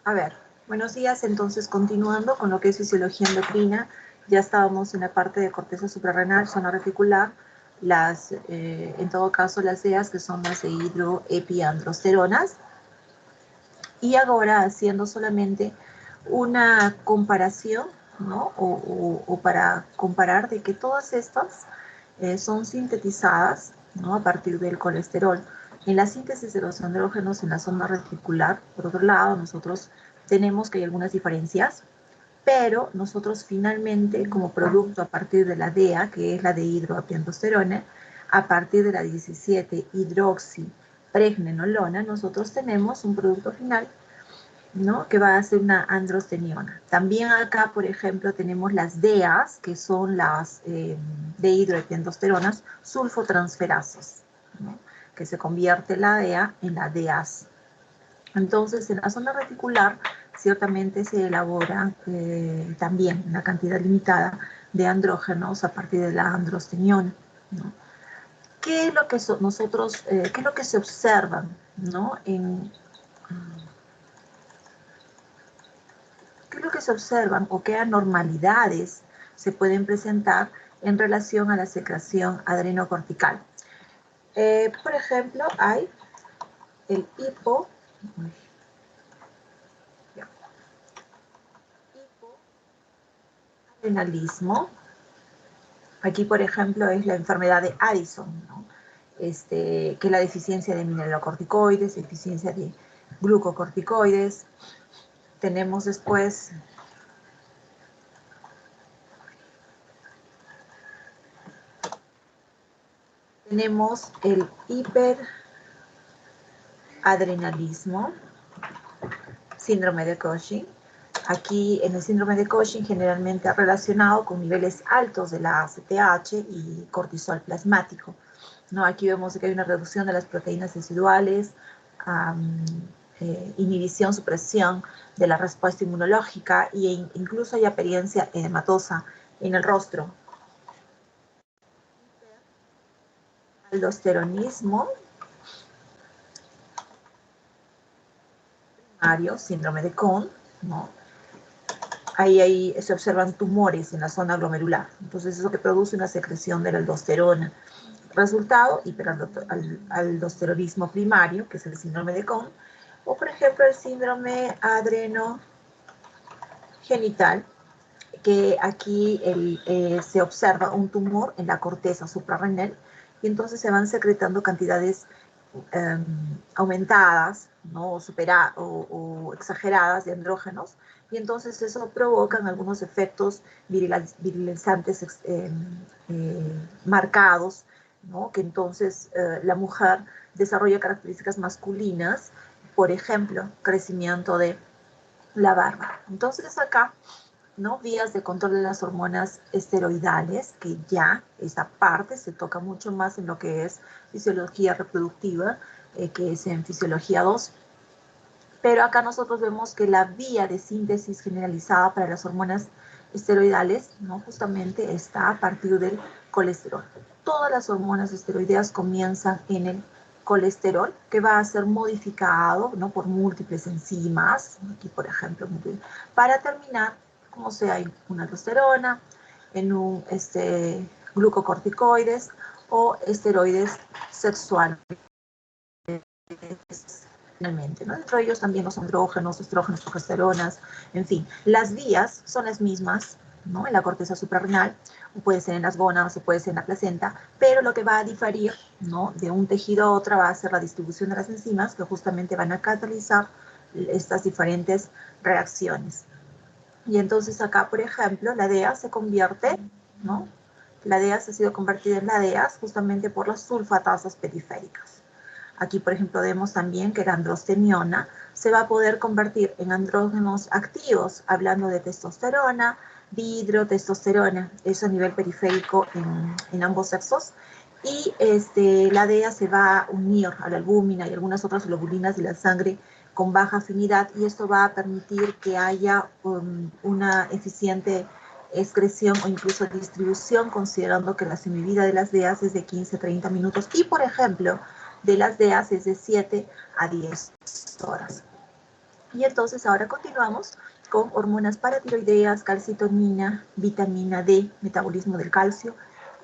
A ver, buenos días. Entonces, continuando con lo que es fisiología endocrina, ya estábamos en la parte de corteza suprarrenal, zona reticular, en todo caso las DEAs, que son las dehidroepiandrosteronas. Y ahora haciendo solamente una comparación, ¿no? O para comparar de que todas estas son sintetizadas, ¿no? A partir del colesterol. En la síntesis de los andrógenos en la zona reticular, por otro lado, nosotros tenemos que hay algunas diferencias, pero nosotros finalmente, como producto a partir de la DEA, que es la dehidroepiandrosterona, a partir de la 17-hidroxipregnenolona, nosotros tenemos un producto final, ¿no? Que va a ser una androsteniona. También acá, por ejemplo, tenemos las DEAs, que son las dehidroepiandrosteronas sulfotransferasas, ¿no? Que se convierte la DEA en la DEAs. Entonces, en la zona reticular, ciertamente se elabora también una cantidad limitada de andrógenos a partir de la androsteniona, ¿no? ¿Qué es lo que qué es lo que se observa, ¿no? ¿Qué es lo que se observan o qué anormalidades se pueden presentar en relación a la secreción adrenocortical? Por ejemplo, hay el hipoadrenalismo. Aquí, por ejemplo, es la enfermedad de Addison, ¿no? Que es la deficiencia de mineralocorticoides, deficiencia de glucocorticoides. Tenemos después el hiperadrenalismo, síndrome de Cushing. Aquí en el síndrome de Cushing generalmente relacionado con niveles altos de la ACTH y cortisol plasmático, ¿no? Aquí vemos que hay una reducción de las proteínas residuales, inhibición, supresión de la respuesta inmunológica e incluso hay apariencia edematosa en el rostro. Aldosteronismo primario, síndrome de Cohn, ¿no? Ahí se observan tumores en la zona glomerular. Entonces, eso que produce una secreción de la aldosterona. Resultado, hiperaldosteronismo primario, que es el síndrome de Cohn, o por ejemplo el síndrome adrenogenital, que aquí se observa un tumor en la corteza suprarrenal y entonces se van secretando cantidades aumentadas, ¿no? o exageradas de andrógenos, y entonces eso provoca algunos efectos virilizantes marcados, ¿no? Que entonces la mujer desarrolla características masculinas, por ejemplo, crecimiento de la barba. Entonces acá, ¿no? Vías de control de las hormonas esteroidales, que ya esa parte se toca mucho más en lo que es fisiología reproductiva, que es en fisiología 2. Pero acá nosotros vemos que la vía de síntesis generalizada para las hormonas esteroidales, ¿no? Justamente está a partir del colesterol. Todas las hormonas esteroideas comienzan en el colesterol, que va a ser modificado, ¿no? Por múltiples enzimas, aquí por ejemplo, para terminar como sea en una aldosterona, en un glucocorticoides o esteroides sexuales. Finalmente, ¿no? Dentro de ellos también los andrógenos, estrógenos, progesteronas, en fin, las vías son las mismas, ¿no? En la corteza suprarrenal, o puede ser en las gónadas, o puede ser en la placenta, pero lo que va a diferir, ¿no? De un tejido a otro va a ser la distribución de las enzimas que justamente van a catalizar estas diferentes reacciones. Y entonces acá, por ejemplo, la DEA se convierte, ¿no? La DEA se ha sido convertida en la DEA justamente por las sulfatasas periféricas. Aquí, por ejemplo, vemos también que la androsteniona se va a poder convertir en andrógenos activos, hablando de testosterona, dihidrotestosterona, eso a nivel periférico en ambos sexos. Y la DEA se va a unir a la albúmina y algunas otras globulinas de la sangre con baja afinidad, y esto va a permitir que haya una eficiente excreción o incluso distribución, considerando que la semivida de las DEAs es de 15 a 30 minutos y, por ejemplo, de las DEAs es de 7 a 10 horas. Y entonces ahora continuamos con hormonas paratiroideas, calcitonina, vitamina D, metabolismo del calcio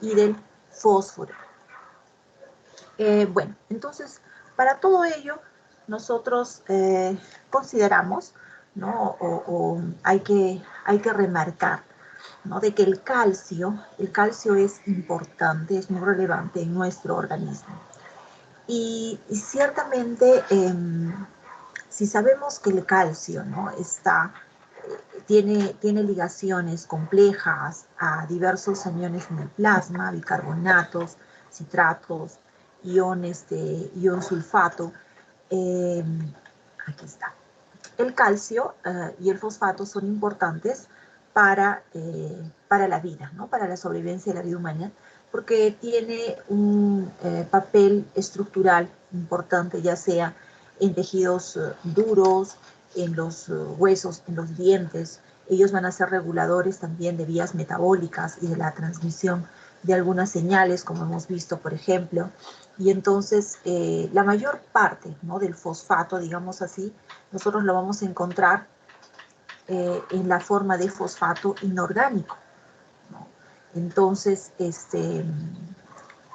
y del fósforo. Bueno, entonces, para todo ello, nosotros consideramos, ¿no? O hay que remarcar, ¿no? De que el calcio es importante, es muy relevante en nuestro organismo. Y ciertamente, si sabemos que el calcio, ¿no? Tiene ligaciones complejas a diversos aniones en el plasma, bicarbonatos, citratos, ion sulfato. Eh, Aquí está. El calcio y el fosfato son importantes para la vida, ¿no? Para la sobrevivencia de la vida humana, porque tiene un papel estructural importante, ya sea en tejidos duros, en los huesos, en los dientes. Ellos van a ser reguladores también de vías metabólicas y de la transmisión de algunas señales, como hemos visto, por ejemplo. Y entonces, la mayor parte, ¿no? Del fosfato, digamos así, nosotros lo vamos a encontrar en la forma de fosfato inorgánico, ¿no? Entonces,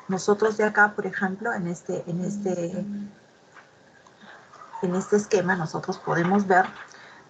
nosotros de acá, por ejemplo, en este esquema, nosotros podemos ver,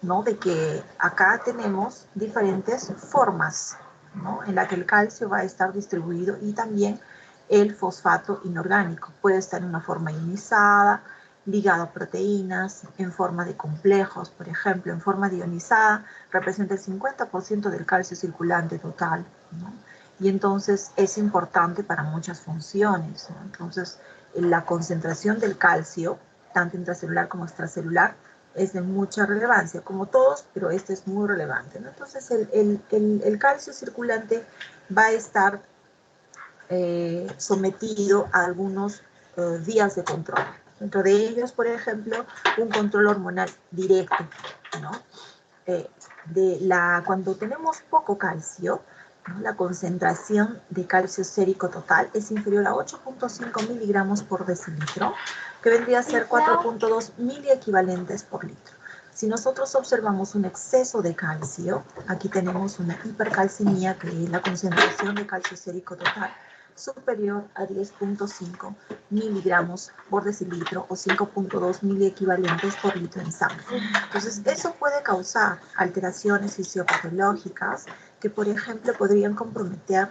¿no? De que acá tenemos diferentes formas, ¿no? En la que el calcio va a estar distribuido y también el fosfato inorgánico. Puede estar en una forma ionizada, ligado a proteínas, en forma de complejos, por ejemplo, en forma de ionizada, representa el 50% del calcio circulante total, ¿no? Y entonces es importante para muchas funciones, ¿no? Entonces, la concentración del calcio, tanto intracelular como extracelular, es de mucha relevancia, como todos, pero este es muy relevante, ¿no? Entonces, el calcio circulante va a estar sometido a algunos vías de control. Dentro de ellos, por ejemplo, un control hormonal directo, ¿no? Cuando tenemos poco calcio, ¿no? La concentración de calcio sérico total es inferior a 8.5 miligramos por decilitro, que vendría a ser 4.2 miliequivalentes por litro. Si nosotros observamos un exceso de calcio, aquí tenemos una hipercalcemia, que es la concentración de calcio sérico total superior a 10.5 miligramos por decilitro o 5.2 miliequivalentes por litro en sangre. Entonces, eso puede causar alteraciones fisiopatológicas que, por ejemplo, podrían comprometer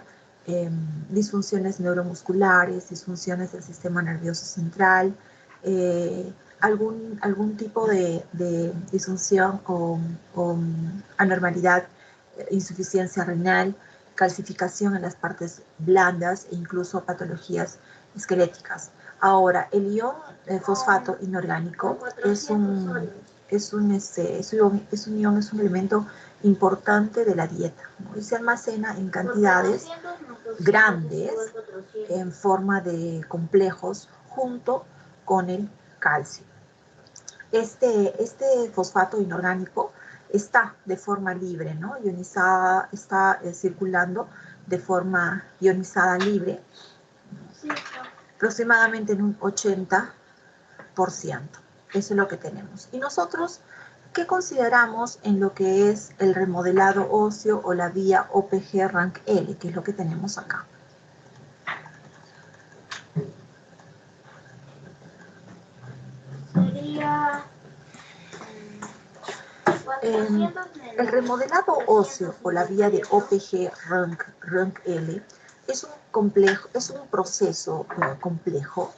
disfunciones neuromusculares, disfunciones del sistema nervioso central, algún tipo de disfunción o anormalidad, insuficiencia renal, calcificación en las partes blandas e incluso patologías esqueléticas. Ahora, el ion fosfato inorgánico es un elemento importante de la dieta, ¿no? Y se almacena en cantidades grandes en forma de complejos junto con el calcio. Este fosfato inorgánico está de forma libre, ¿no? Ionizada, está circulando de forma ionizada libre, aproximadamente en un 80%. Eso es lo que tenemos. Y nosotros, ¿qué consideramos en lo que es el remodelado óseo o la vía OPG-RANKL, que es lo que tenemos acá? Sería... el remodelado óseo o la vía de OPG-RANKL es un proceso complejo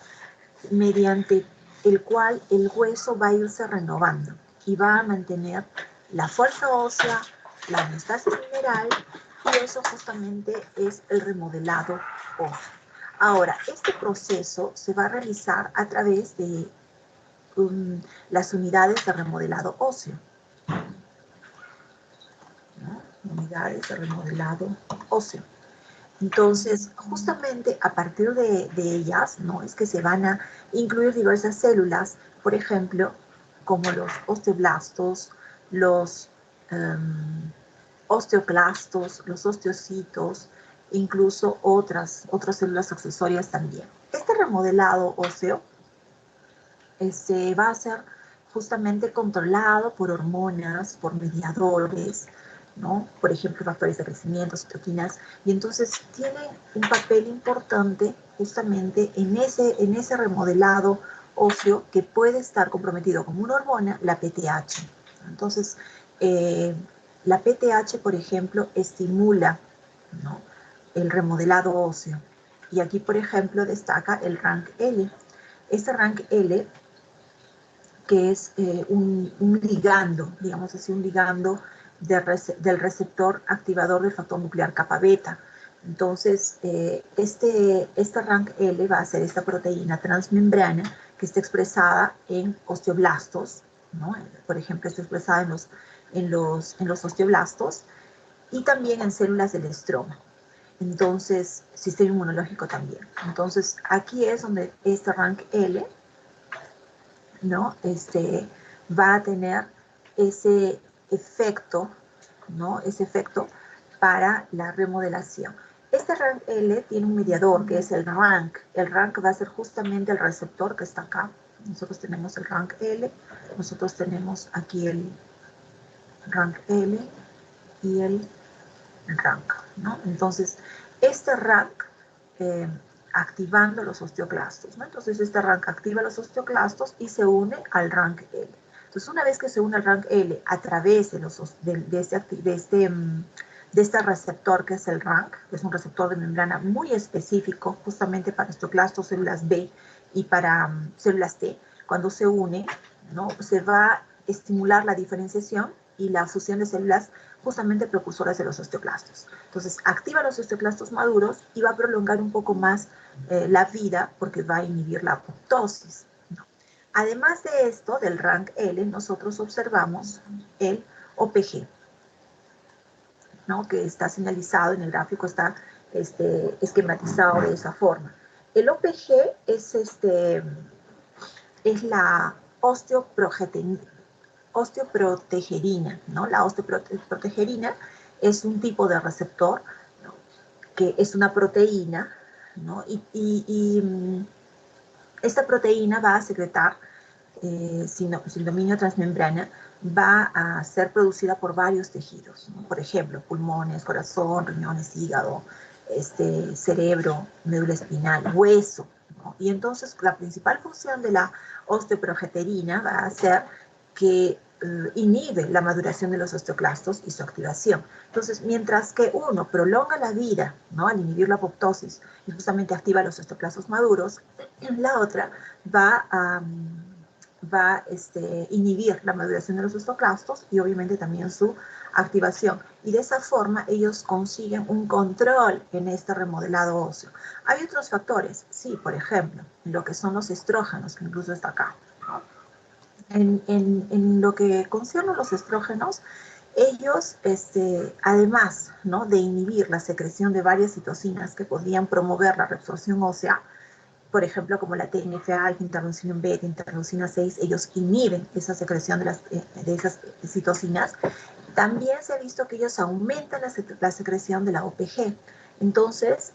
mediante el cual el hueso va a irse renovando y va a mantener la fuerza ósea, la homeostasis mineral, y eso justamente es el remodelado óseo. Ahora, este proceso se va a realizar a través de las unidades de remodelado óseo. Unidades de remodelado óseo. Entonces, justamente a partir de ellas, ¿no? Es que se van a incluir diversas células, por ejemplo, como los osteoblastos, los osteoclastos, los osteocitos, incluso otras células accesorias también. Este remodelado óseo va a ser justamente controlado por hormonas, por mediadores, ¿no? Por ejemplo, factores de crecimiento, citoquinas, y entonces tiene un papel importante justamente en ese remodelado óseo que puede estar comprometido como una hormona, la PTH. Entonces, la PTH, por ejemplo, estimula, ¿no?, el remodelado óseo. Y aquí, por ejemplo, destaca el RANKL. Este RANKL, que es un ligando, digamos así, un ligando del receptor activador del factor nuclear kappa beta. Entonces, este RANKL va a ser esta proteína transmembrana que está expresada en osteoblastos, ¿no? Por ejemplo, está expresada en los osteoblastos y también en células del estroma. Entonces, sistema inmunológico también. Entonces, aquí es donde este RANKL, ¿no?, va a tener ese efecto, ¿no?, ese efecto para la remodelación. Este RANKL tiene un mediador que es el RANK. El RANK va a ser justamente el receptor que está acá. Nosotros tenemos el RANKL, nosotros tenemos aquí el RANKL y el RANK, ¿no? Entonces, este RANK activando los osteoclastos, ¿no? Entonces, este RANK activa los osteoclastos y se une al RANKL. Entonces, una vez que se une al RANKL a través de este receptor que es el RANK, que es un receptor de membrana muy específico justamente para osteoclastos, células B y para células T, cuando se une, ¿no?, se va a estimular la diferenciación y la fusión de células justamente precursoras de los osteoclastos. Entonces, activa los osteoclastos maduros y va a prolongar un poco más la vida porque va a inhibir la apoptosis, ¿no? Además de esto, del RANKL, nosotros observamos el OPG, ¿no?, que está señalizado en el gráfico, está esquematizado de esa forma. El OPG es la osteoprotegerina, ¿no? La osteoprotegerina es un tipo de receptor, ¿no?, que es una proteína, ¿no? Esta proteína va a secretar, sin dominio transmembrana, va a ser producida por varios tejidos, ¿no? Por ejemplo, pulmones, corazón, riñones, hígado, cerebro, médula espinal, hueso, ¿no? Y entonces la principal función de la osteoprogesterina va a ser que inhibe la maduración de los osteoclastos y su activación. Entonces, mientras que uno prolonga la vida, ¿no?, al inhibir la apoptosis y justamente activa los osteoclastos maduros, la otra va a inhibir la maduración de los osteoclastos y obviamente también su activación. Y de esa forma ellos consiguen un control en este remodelado óseo. Hay otros factores, sí, por ejemplo, lo que son los estrógenos, que incluso está acá, ¿no? En lo que concierne a los estrógenos, ellos, además, ¿no?, de inhibir la secreción de varias citocinas que podrían promover la reabsorción ósea, por ejemplo, como la TNF-alfa, interleucina beta, interleucina 6, ellos inhiben esa secreción de esas citocinas. También se ha visto que ellos aumentan la secreción de la OPG. Entonces,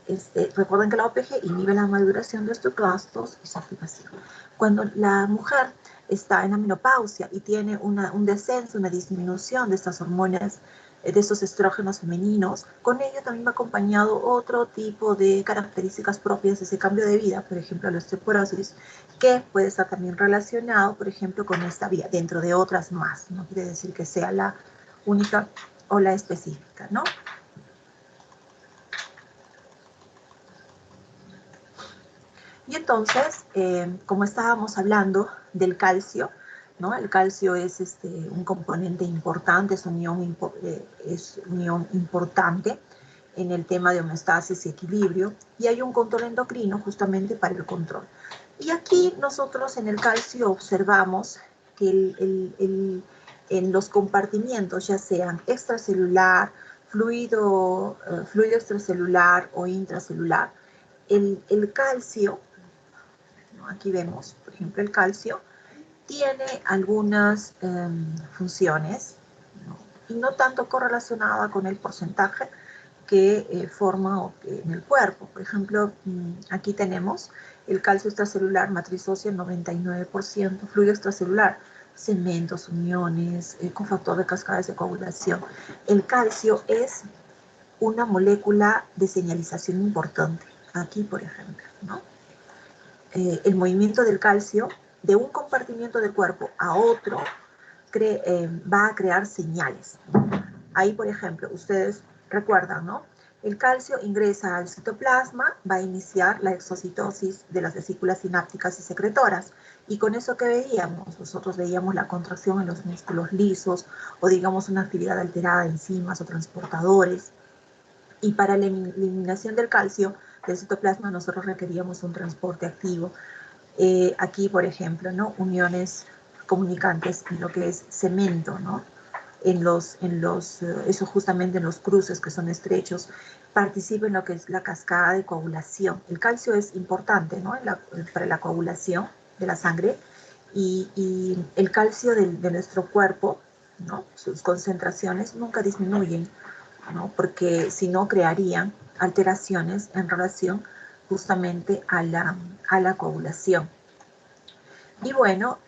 recuerden que la OPG inhibe la maduración de osteoclastos y su activación. Cuando la mujer está en la menopausia y tiene un descenso, una disminución de estas hormonas, de estos estrógenos femeninos, con ello también va acompañado otro tipo de características propias de ese cambio de vida, por ejemplo, la osteoporosis, que puede estar también relacionado, por ejemplo, con esta vía, dentro de otras más. No quiere decir que sea la única o la específica, ¿no? Y entonces, como estábamos hablando del calcio, ¿no? El calcio es un componente importante, es unión importante en el tema de homeostasis y equilibrio, y hay un control endocrino justamente para el control. Y aquí nosotros en el calcio observamos que en los compartimientos, ya sean extracelular, fluido extracelular o intracelular, el calcio, ¿no?, aquí vemos, por ejemplo, el calcio tiene algunas funciones, ¿no?, y no tanto correlacionada con el porcentaje que forma en el cuerpo. Por ejemplo, aquí tenemos el calcio extracelular, matriz ósea 99%, fluido extracelular cementos, uniones, cofactor de cascadas de coagulación. El calcio es una molécula de señalización importante. Aquí, por ejemplo, ¿no? El movimiento del calcio de un compartimiento del cuerpo a otro va a crear señales. Ahí, por ejemplo, ustedes recuerdan, ¿no? El calcio ingresa al citoplasma, va a iniciar la exocitosis de las vesículas sinápticas y secretoras. Y con eso que veíamos, nosotros veíamos la contracción en los músculos lisos o digamos una actividad alterada de enzimas o transportadores. Y para la eliminación del calcio del citoplasma nosotros requeríamos un transporte activo. Aquí, por ejemplo, ¿no? Uniones comunicantes en lo que es cemento, ¿no? Eso justamente en los cruces que son estrechos, participa en lo que es la cascada de coagulación. El calcio es importante, ¿no? Para la coagulación de la sangre y el calcio de nuestro cuerpo, ¿no? Sus concentraciones nunca disminuyen, ¿no? Porque si no crearían alteraciones en relación justamente a la coagulación. Y bueno,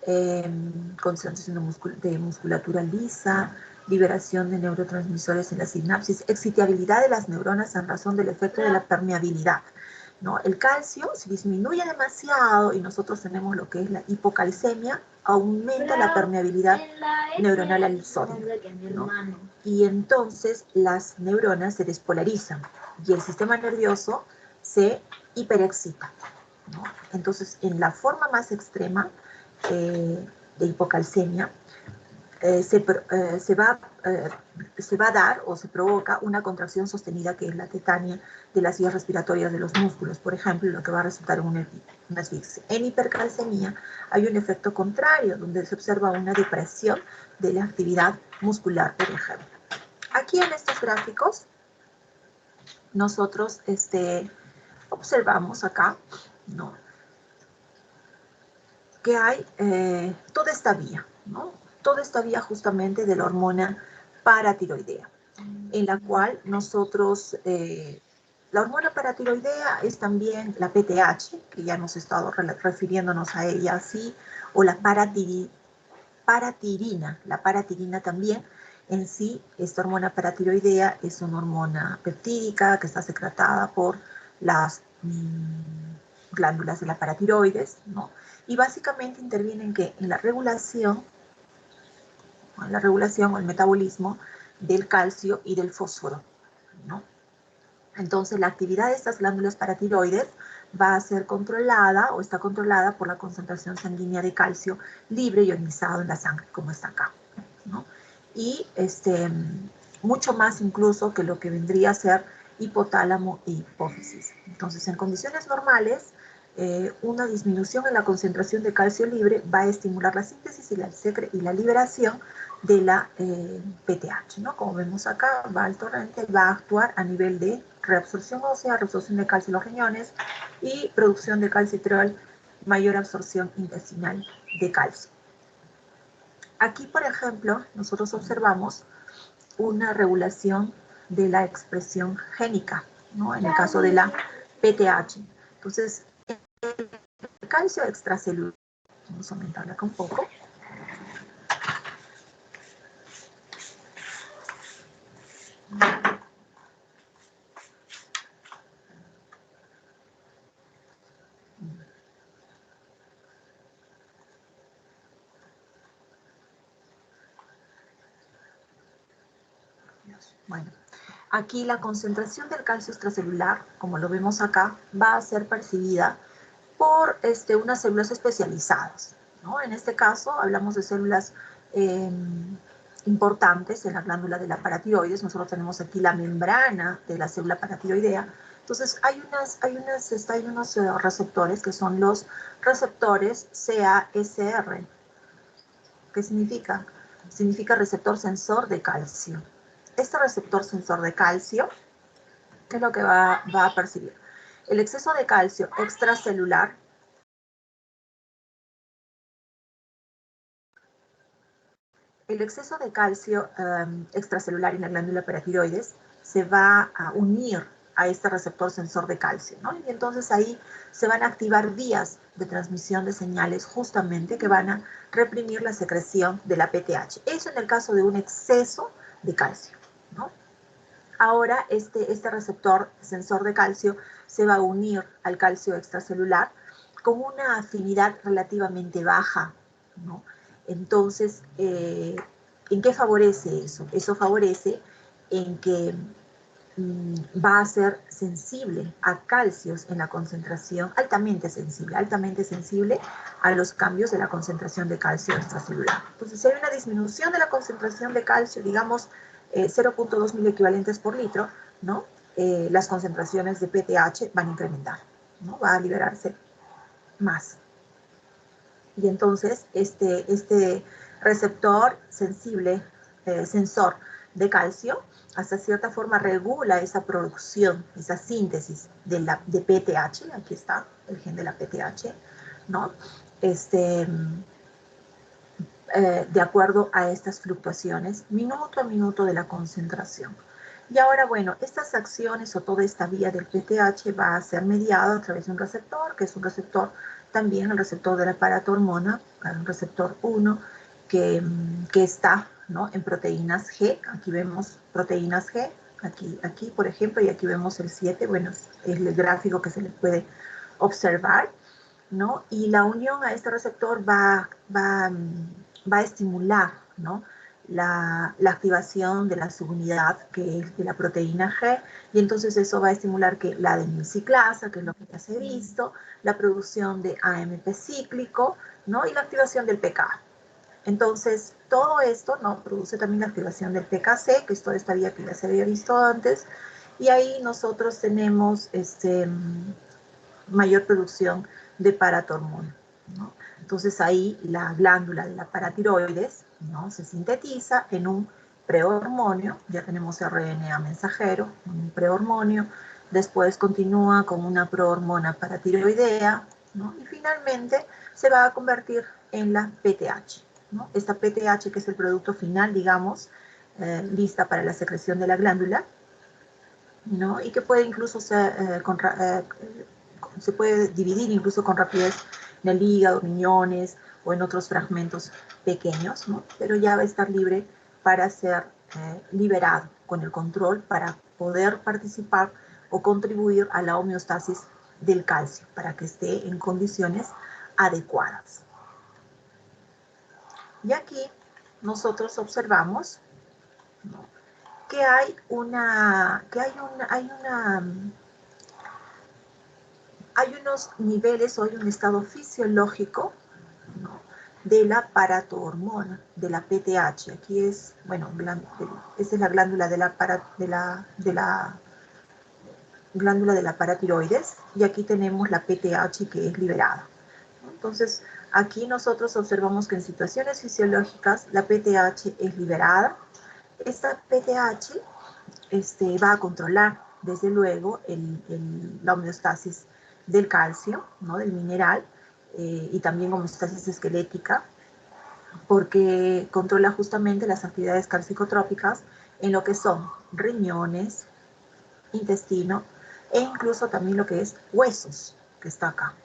concentración de musculatura lisa, liberación de neurotransmisores en la sinapsis, excitabilidad de las neuronas en razón del efecto de la permeabilidad, ¿no? El calcio, si disminuye demasiado y nosotros tenemos lo que es la hipocalcemia, aumenta la permeabilidad neuronal al sodio, ¿no? Y entonces las neuronas se despolarizan y el sistema nervioso se hiperexcita, ¿no? Entonces, en la forma más extrema de hipocalcemia, se va a dar o se provoca una contracción sostenida que es la tetania de las vías respiratorias de los músculos, por ejemplo, lo que va a resultar en una asfixia. En hipercalcemia hay un efecto contrario, donde se observa una depresión de la actividad muscular, por ejemplo. Aquí en estos gráficos, nosotros observamos acá, ¿no? Que hay toda esta vía, ¿no? Toda esta vía justamente de la hormona paratiroidea, en la cual nosotros, la hormona paratiroidea es también la PTH, que ya hemos estado refiriéndonos a ella así, o la paratirina. La paratirina también, en sí, esta hormona paratiroidea es una hormona peptídica que está secretada por las glándulas de la paratiroides, ¿no? Y básicamente interviene en la regulación o el metabolismo del calcio y del fósforo, ¿no? Entonces, la actividad de estas glándulas paratiroides va a ser controlada o está controlada por la concentración sanguínea de calcio libre ionizado en la sangre, como está acá, ¿no? Y mucho más incluso que lo que vendría a ser hipotálamo e hipófisis. Entonces, en condiciones normales, una disminución en la concentración de calcio libre va a estimular la síntesis y la liberación de la PTH, ¿no? Como vemos acá, va al torrente, va a actuar a nivel de reabsorción ósea, reabsorción de calcio en los riñones y producción de calcitrol, mayor absorción intestinal de calcio. Aquí, por ejemplo, nosotros observamos una regulación de la expresión génica, ¿no? En el caso de la PTH. Entonces, el calcio extracelular, vamos a aumentarla acá un poco. Bueno, aquí la concentración del calcio extracelular, como lo vemos acá, va a ser percibida por unas células especializadas, ¿no? En este caso hablamos de células importantes en la glándula de la paratiroides. Nosotros tenemos aquí la membrana de la célula paratiroidea. Entonces hay unos receptores que son los receptores CASR. ¿Qué significa? Significa receptor sensor de calcio. Este receptor sensor de calcio, ¿qué es lo que va a percibir? El exceso de calcio extracelular extracelular en la glándula paratiroides se va a unir a este receptor sensor de calcio, ¿no? Y entonces ahí se van a activar vías de transmisión de señales justamente que van a reprimir la secreción de la PTH. Eso en el caso de un exceso de calcio, ¿no? Ahora este receptor sensor de calcio se va a unir al calcio extracelular con una afinidad relativamente baja, ¿no? Entonces, ¿en qué favorece eso? Eso favorece en que va a ser sensible a calcios en la concentración, altamente sensible a los cambios de la concentración de calcio extracelular. Entonces, si hay una disminución de la concentración de calcio, digamos 0.2 miliequivalentes por litro, ¿no? Las concentraciones de PTH van a incrementar, ¿no? Va a liberarse más. Y entonces, este receptor sensible, sensor de calcio, hasta cierta forma regula esa producción, esa síntesis de PTH, aquí está el gen de la PTH, ¿no? De acuerdo a estas fluctuaciones minuto a minuto de la concentración. Y ahora, bueno, estas acciones o toda esta vía del PTH va a ser mediada a través de un receptor, que es un receptor también el receptor del aparato hormona, un receptor 1, que está, ¿no?, en proteínas G. Aquí vemos proteínas G, aquí por ejemplo, y aquí vemos el 7, bueno, es el gráfico que se le puede observar, ¿no? Y la unión a este receptor va a estimular, ¿no?, la activación de la subunidad que es de la proteína G, y entonces eso va a estimular que la adenyl-ciclasa, que es lo que ya se ha visto, la producción de AMP cíclico, ¿no?, y la activación del pK. Entonces, todo esto, ¿no?, produce también la activación del PKC, que es toda esta vía que ya se había visto antes, y ahí nosotros tenemos mayor producción de paratormona, ¿no? Entonces ahí la glándula de la paratiroides, ¿no?, se sintetiza en un prehormonio, ya tenemos RNA mensajero, un prehormonio, después continúa con una prohormona paratiroidea, ¿no?, y finalmente se va a convertir en la PTH, ¿no? Esta PTH, que es el producto final, digamos, lista para la secreción de la glándula, ¿no?, y que puede incluso ser se puede dividir incluso con rapidez en el hígado, riñones o en otros fragmentos pequeños, ¿no? Pero ya va a estar libre para ser liberado con el control para poder participar o contribuir a la homeostasis del calcio, para que esté en condiciones adecuadas. Y aquí nosotros observamos, ¿no?, que hay unos niveles o hay un estado fisiológico, ¿no?, de la paratohormona, de la PTH. Aquí es, bueno, esta es la glándula de la glándula de la paratiroides, y aquí tenemos la PTH que es liberada. Entonces, aquí nosotros observamos que en situaciones fisiológicas la PTH es liberada. Esta PTH va a controlar, desde luego, la homeostasis del calcio, ¿no?, del mineral, y también homeostasis esquelética, porque controla justamente las actividades calcicotrópicas en lo que son riñones, intestino, e incluso también lo que es huesos, que está acá.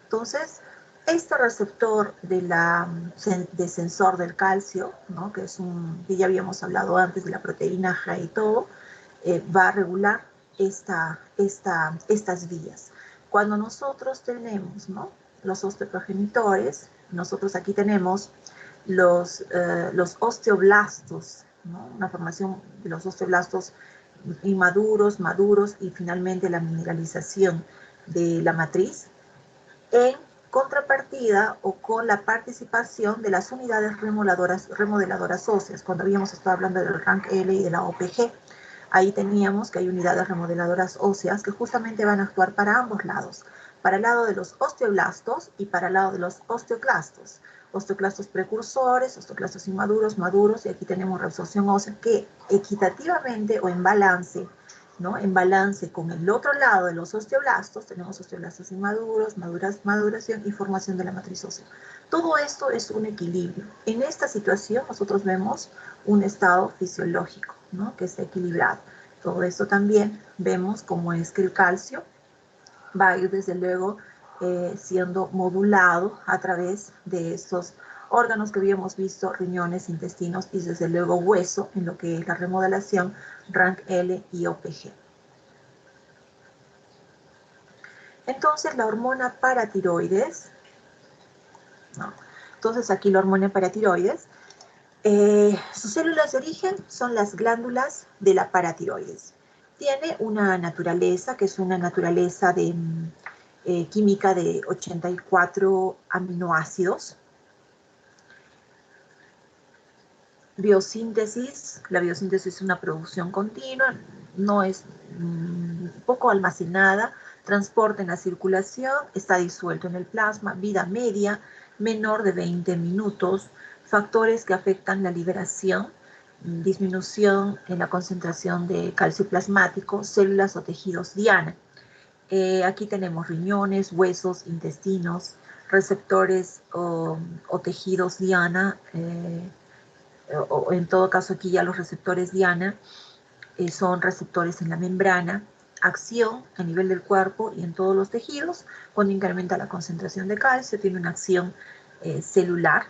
Entonces, este receptor de sensor del calcio, ¿no?, que que ya habíamos hablado antes de la proteína G y todo, va a regular estas vías. Cuando nosotros tenemos, ¿no?, los osteoprogenitores, nosotros aquí tenemos los osteoblastos, ¿no?, una formación de los osteoblastos inmaduros, maduros, y finalmente la mineralización de la matriz, en contrapartida o con la participación de las unidades remodeladoras óseas. Cuando habíamos estado hablando del rank L y de la OPG, ahí teníamos que hay unidades remodeladoras óseas que justamente van a actuar para ambos lados, para el lado de los osteoblastos y para el lado de los osteoclastos. Osteoclastos precursores, osteoclastos inmaduros, maduros, y aquí tenemos reabsorción ósea que equitativamente o en balance, ¿no?, en balance con el otro lado de los osteoblastos, tenemos osteoblastos inmaduros, maduración y formación de la matriz ósea. Todo esto es un equilibrio. En esta situación nosotros vemos un estado fisiológico, ¿no?, que está equilibrado. Todo esto también vemos cómo es que el calcio va a ir desde luego siendo modulado a través de estos órganos que habíamos visto, riñones, intestinos y desde luego hueso, en lo que es la remodelación RANK-L y OPG. Entonces la hormona paratiroides, ¿no? Entonces aquí la hormona paratiroides, sus células de origen son las glándulas de la paratiroides. Tiene una naturaleza que es una naturaleza de química de 84 aminoácidos. Biosíntesis, la biosíntesis es una producción continua, no es poco almacenada, transporte en la circulación, está disuelto en el plasma, vida media, menor de 20 minutos, factores que afectan la liberación, disminución en la concentración de calcio plasmático, células o tejidos diana. Aquí tenemos riñones, huesos, intestinos, receptores o tejidos diana, o en todo caso aquí ya los receptores diana son receptores en la membrana, acción a nivel del cuerpo y en todos los tejidos. Cuando incrementa la concentración de calcio tiene una acción celular,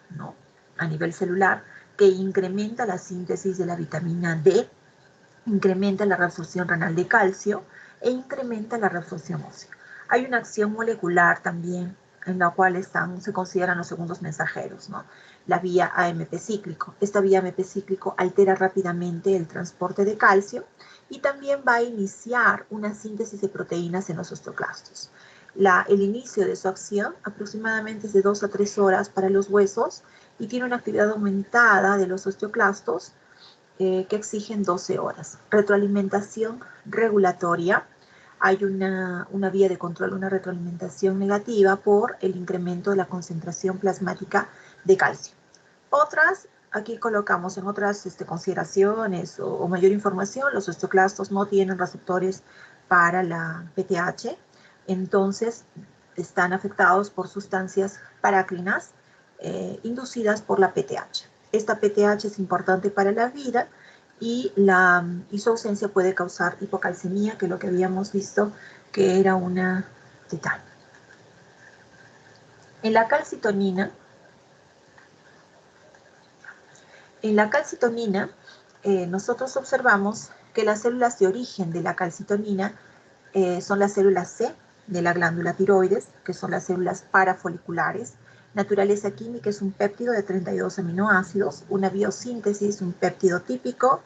¿no? A nivel celular, que incrementa la síntesis de la vitamina D, incrementa la reabsorción renal de calcio e incrementa la reabsorción ósea. Hay una acción molecular también en la cual se consideran los segundos mensajeros, ¿no? La vía AMP cíclico. Esta vía AMP cíclico altera rápidamente el transporte de calcio y también va a iniciar una síntesis de proteínas en los osteoclastos. El inicio de su acción aproximadamente es de 2 a 3 horas para los huesos y tiene una actividad aumentada de los osteoclastos que exigen 12 horas. Retroalimentación regulatoria. Hay una vía de control, una retroalimentación negativa por el incremento de la concentración plasmática de calcio. Otras, aquí colocamos en otras consideraciones o mayor información, los osteoclastos no tienen receptores para la PTH, entonces están afectados por sustancias parácrinas inducidas por la PTH. Esta PTH es importante para la vida y su ausencia puede causar hipocalcemia, que es lo que habíamos visto que era una tetano. En la calcitonina, nosotros observamos que las células de origen de la calcitonina son las células C de la glándula tiroides, que son las células parafoliculares. Naturaleza química es un péptido de 32 aminoácidos, una biosíntesis, un péptido típico,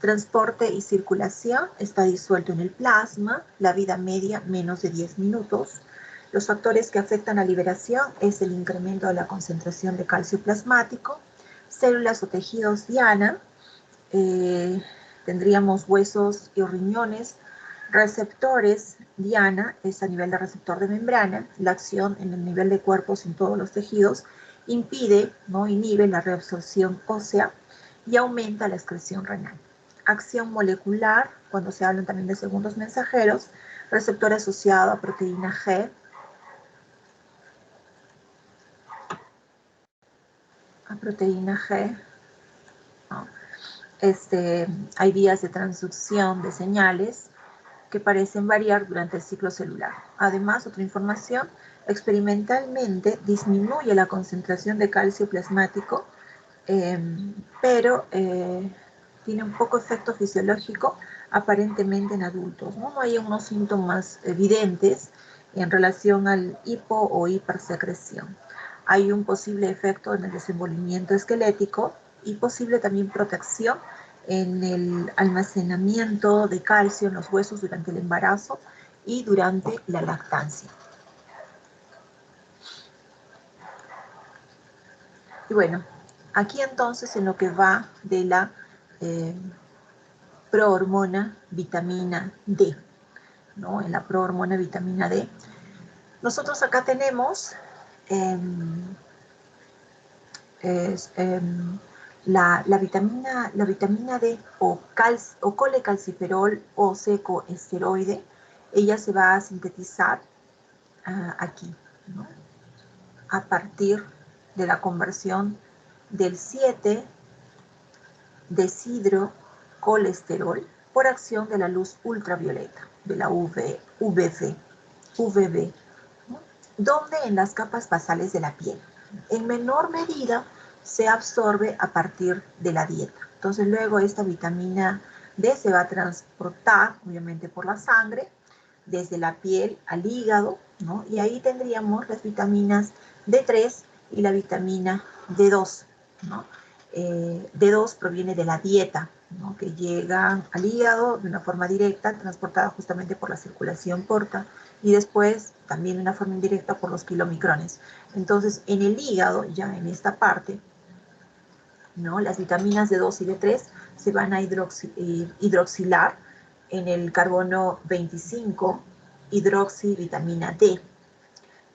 transporte y circulación, está disuelto en el plasma, la vida media menos de 10 minutos. Los factores que afectan a liberación es el incremento de la concentración de calcio plasmático, células o tejidos diana, tendríamos huesos y riñones, receptores diana, es a nivel de receptor de membrana, la acción en el nivel de cuerpos en todos los tejidos, inhibe la reabsorción ósea y aumenta la excreción renal. Acción molecular, cuando se hablan también de segundos mensajeros, receptor asociado a proteína G, ¿no? Hay vías de transducción de señales que parecen variar durante el ciclo celular. Además, otra información, experimentalmente disminuye la concentración de calcio plasmático, pero tiene un poco efecto fisiológico aparentemente en adultos. No hay unos síntomas evidentes en relación al hipo o hipersecreción. Hay un posible efecto en el desenvolvimiento esquelético y posible también protección en el almacenamiento de calcio en los huesos durante el embarazo y durante la lactancia. Y bueno, aquí entonces en lo que va de la prohormona vitamina D, ¿no? En la prohormona vitamina D. Nosotros acá tenemos la vitamina D o colecalciferol o secoesteroide. Ella se va a sintetizar aquí, ¿no? A partir de la conversión del 7-deshidrocolesterol, por acción de la luz ultravioleta, de la UVB, ¿no? Donde en las capas basales de la piel. En menor medida se absorbe a partir de la dieta. Entonces luego esta vitamina D se va a transportar, obviamente, por la sangre, desde la piel al hígado, ¿no? Y ahí tendríamos las vitaminas D3 y la vitamina D2, ¿no? D2 proviene de la dieta, ¿no? Que llegan al hígado de una forma directa, transportada justamente por la circulación porta, y después también de una forma indirecta por los kilomicrones. Entonces, en el hígado, ya en esta parte, ¿no? Las vitaminas D2 y D3 se van a hidroxilar en el carbono 25, hidroxivitamina D,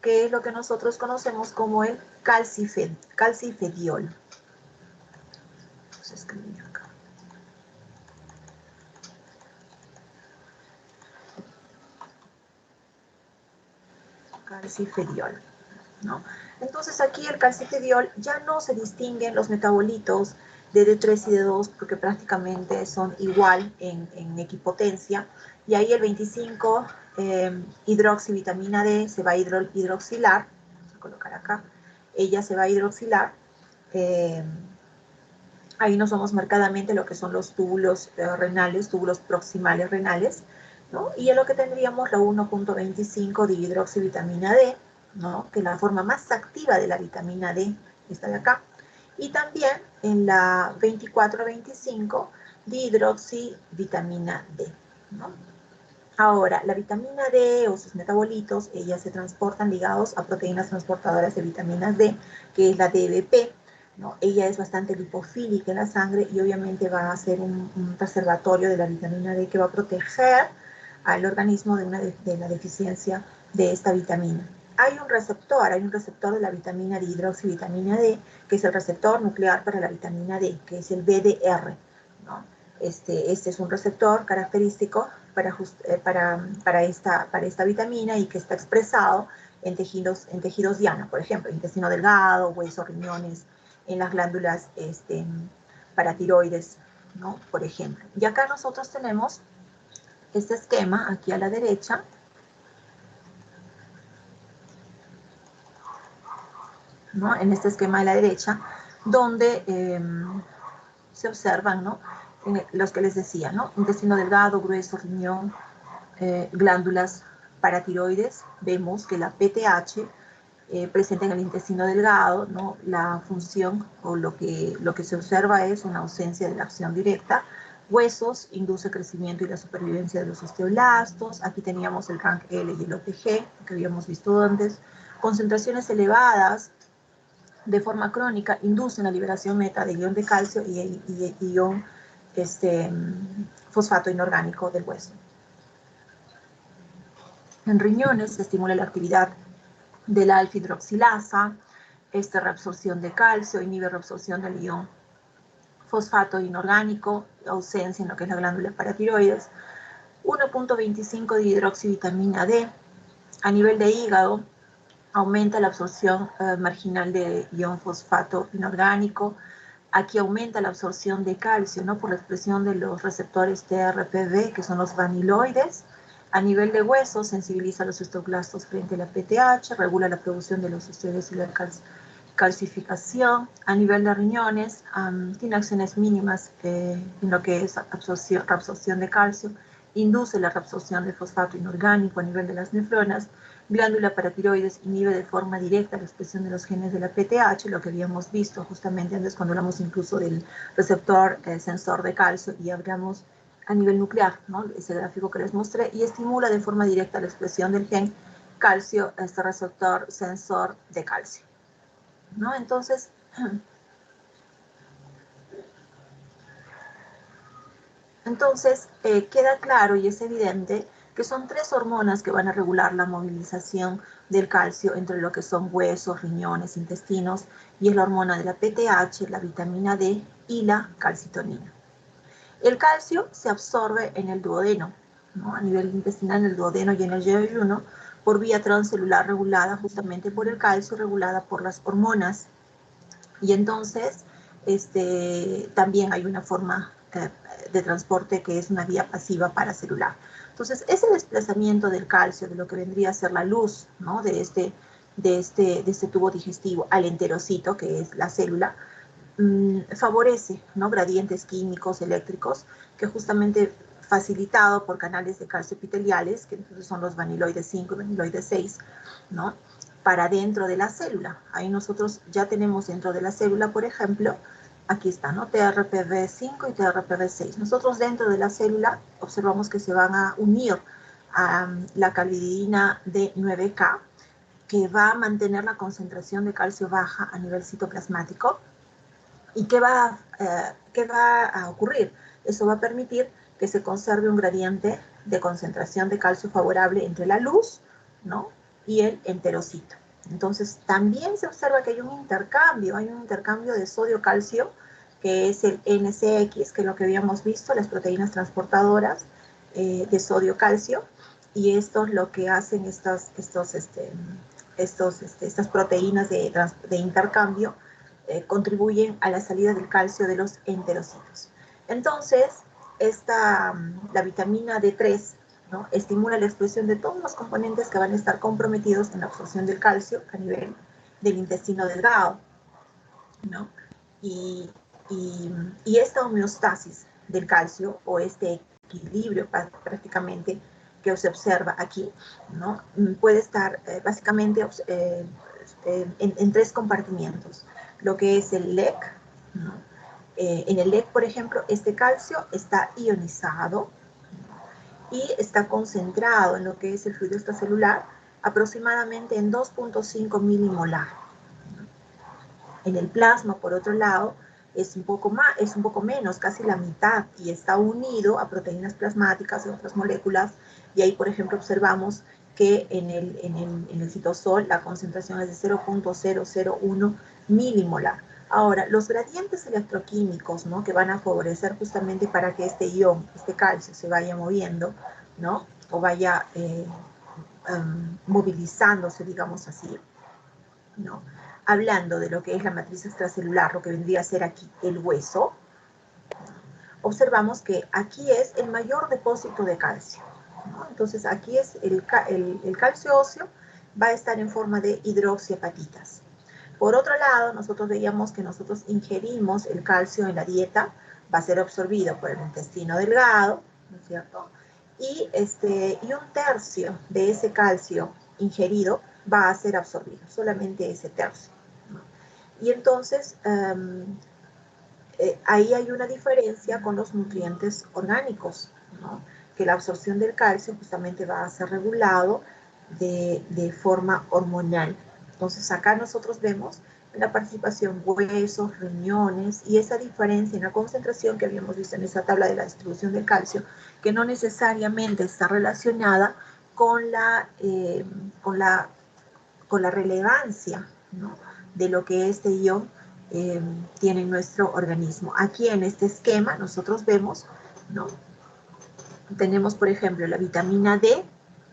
que es lo que nosotros conocemos como el calcifediol. Vamos a escribir acá. Calcifediol, ¿no? Entonces aquí el calcifediol ya no se distinguen los metabolitos de D3 y D2 porque prácticamente son igual en equipotencia, y ahí el 25 hidroxivitamina D se va a hidroxilar, vamos a colocar acá, ella se va a hidroxilar, ahí nos vamos marcadamente lo que son los túbulos renales, túbulos proximales renales, ¿no? Y en lo que tendríamos la 1.25 de hidroxivitamina D, ¿no? Que es la forma más activa de la vitamina D, esta de acá, y también en la 24-25 de hidroxivitamina D, ¿no? Ahora, la vitamina D o sus metabolitos, ellas se transportan ligados a proteínas transportadoras de vitaminas D, que es la DBP, ¿no? Ella es bastante lipofílica en la sangre y obviamente va a ser un reservatorio de la vitamina D que va a proteger al organismo de la deficiencia de esta vitamina. Hay un receptor de la vitamina D, hidroxivitamina D, que es el receptor nuclear para la vitamina D, que es el BDR, ¿no? Este es un receptor característico para esta vitamina y que está expresado en tejidos diana, por ejemplo, intestino delgado, hueso, riñones, en las glándulas paratiroides, ¿no? Por ejemplo. Y acá nosotros tenemos este esquema aquí a la derecha, ¿no? En este esquema de la derecha, donde se observan, ¿no? Los que les decía, ¿no? Intestino delgado, grueso, riñón, glándulas paratiroides. Vemos que la PTH presente en el intestino delgado, ¿no? La función o lo que se observa es una ausencia de la acción directa. Huesos, induce crecimiento y la supervivencia de los osteoblastos. Aquí teníamos el rank L y el OPG, que habíamos visto antes. Concentraciones elevadas de forma crónica inducen la liberación meta de ion de calcio y ion fosfato inorgánico del hueso. En riñones se estimula la actividad de la alfa-hidroxilasa, reabsorción de calcio, inhibe reabsorción del ion fosfato inorgánico, ausencia en lo que es la glándula paratiroides. 1.25 de hidroxivitamina D. A nivel de hígado, aumenta la absorción marginal de ion fosfato inorgánico. Aquí aumenta la absorción de calcio, ¿no? Por la expresión de los receptores TRPV, que son los vaniloides. A nivel de huesos, sensibiliza a los osteoblastos frente a la PTH, regula la producción de los esteroides y la calcificación. A nivel de riñones, tiene acciones mínimas en lo que es reabsorción de calcio, induce la reabsorción de fosfato inorgánico a nivel de las nefronas. Glándula paratiroides inhibe de forma directa la expresión de los genes de la PTH, lo que habíamos visto justamente antes cuando hablamos incluso del receptor sensor de calcio y hablamos a nivel nuclear, ¿no? Ese gráfico que les mostré, y estimula de forma directa la expresión del gen calcio, este receptor sensor de calcio, ¿no? Entonces, queda claro y es evidente que son tres hormonas que van a regular la movilización del calcio entre lo que son huesos, riñones, intestinos, y es la hormona de la PTH, la vitamina D y la calcitonina. El calcio se absorbe en el duodeno, ¿no? A nivel intestinal, en el duodeno y en el yeyuno, por vía transcelular regulada justamente por el calcio, regulada por las hormonas. Y entonces, también hay una forma de transporte que es una vía pasiva paracelular. Entonces, ese desplazamiento del calcio, de lo que vendría a ser la luz, ¿no? de este tubo digestivo al enterocito, que es la célula, favorece, ¿no? gradientes químicos, eléctricos, que justamente facilitado por canales de calcio epiteliales, que entonces son los vaniloides 5 y vaniloides 6, ¿no? para dentro de la célula. Ahí nosotros ya tenemos dentro de la célula, por ejemplo, aquí está, ¿no? TRPV5 y TRPV6. Nosotros dentro de la célula observamos que se van a unir a la calidina D9K, que va a mantener la concentración de calcio baja a nivel citoplasmático. ¿Y qué va a ocurrir? Eso va a permitir que se conserve un gradiente de concentración de calcio favorable entre la luz, ¿no? y el enterocito. Entonces, también se observa que hay un intercambio de sodio-calcio, que es el NCX, que es lo que habíamos visto, las proteínas transportadoras de sodio-calcio, y esto es lo que hacen estas proteínas de intercambio, contribuyen a la salida del calcio de los enterocitos. Entonces, la vitamina D3, ¿no? estimula la expresión de todos los componentes que van a estar comprometidos en la absorción del calcio a nivel del intestino delgado, ¿no? Y esta homeostasis del calcio, o este equilibrio prácticamente que se observa aquí, ¿no? puede estar básicamente en tres compartimientos. Lo que es el LEC, ¿no? En el LEC, por ejemplo, este calcio está ionizado y está concentrado en lo que es el fluido extracelular aproximadamente en 2.5 milimolar. En el plasma, por otro lado, es un poco menos, casi la mitad, y está unido a proteínas plasmáticas y otras moléculas, y ahí, por ejemplo, observamos que en el citosol la concentración es de 0.001 milimolar. Ahora, los gradientes electroquímicos, ¿no? que van a favorecer justamente para que este ion, este calcio, se vaya moviendo, ¿no? o vaya movilizándose, digamos así, ¿no? hablando de lo que es la matriz extracelular, lo que vendría a ser aquí el hueso, observamos que aquí es el mayor depósito de calcio, ¿no? Entonces aquí es el calcio óseo, va a estar en forma de hidroxiapatitas. Por otro lado, nosotros veíamos que nosotros ingerimos el calcio en la dieta, va a ser absorbido por el intestino delgado, ¿no es cierto? Y un tercio de ese calcio ingerido va a ser absorbido, solamente ese tercio, ¿no? Y entonces, ahí hay una diferencia con los nutrientes orgánicos, ¿no? que la absorción del calcio justamente va a ser regulado de forma hormonal. Entonces acá nosotros vemos la participación huesos, riñones, y esa diferencia en la concentración que habíamos visto en esa tabla de la distribución del calcio, que no necesariamente está relacionada con la relevancia, ¿no? de lo que este ion tiene en nuestro organismo. Aquí en este esquema nosotros vemos, ¿no? tenemos por ejemplo la vitamina D,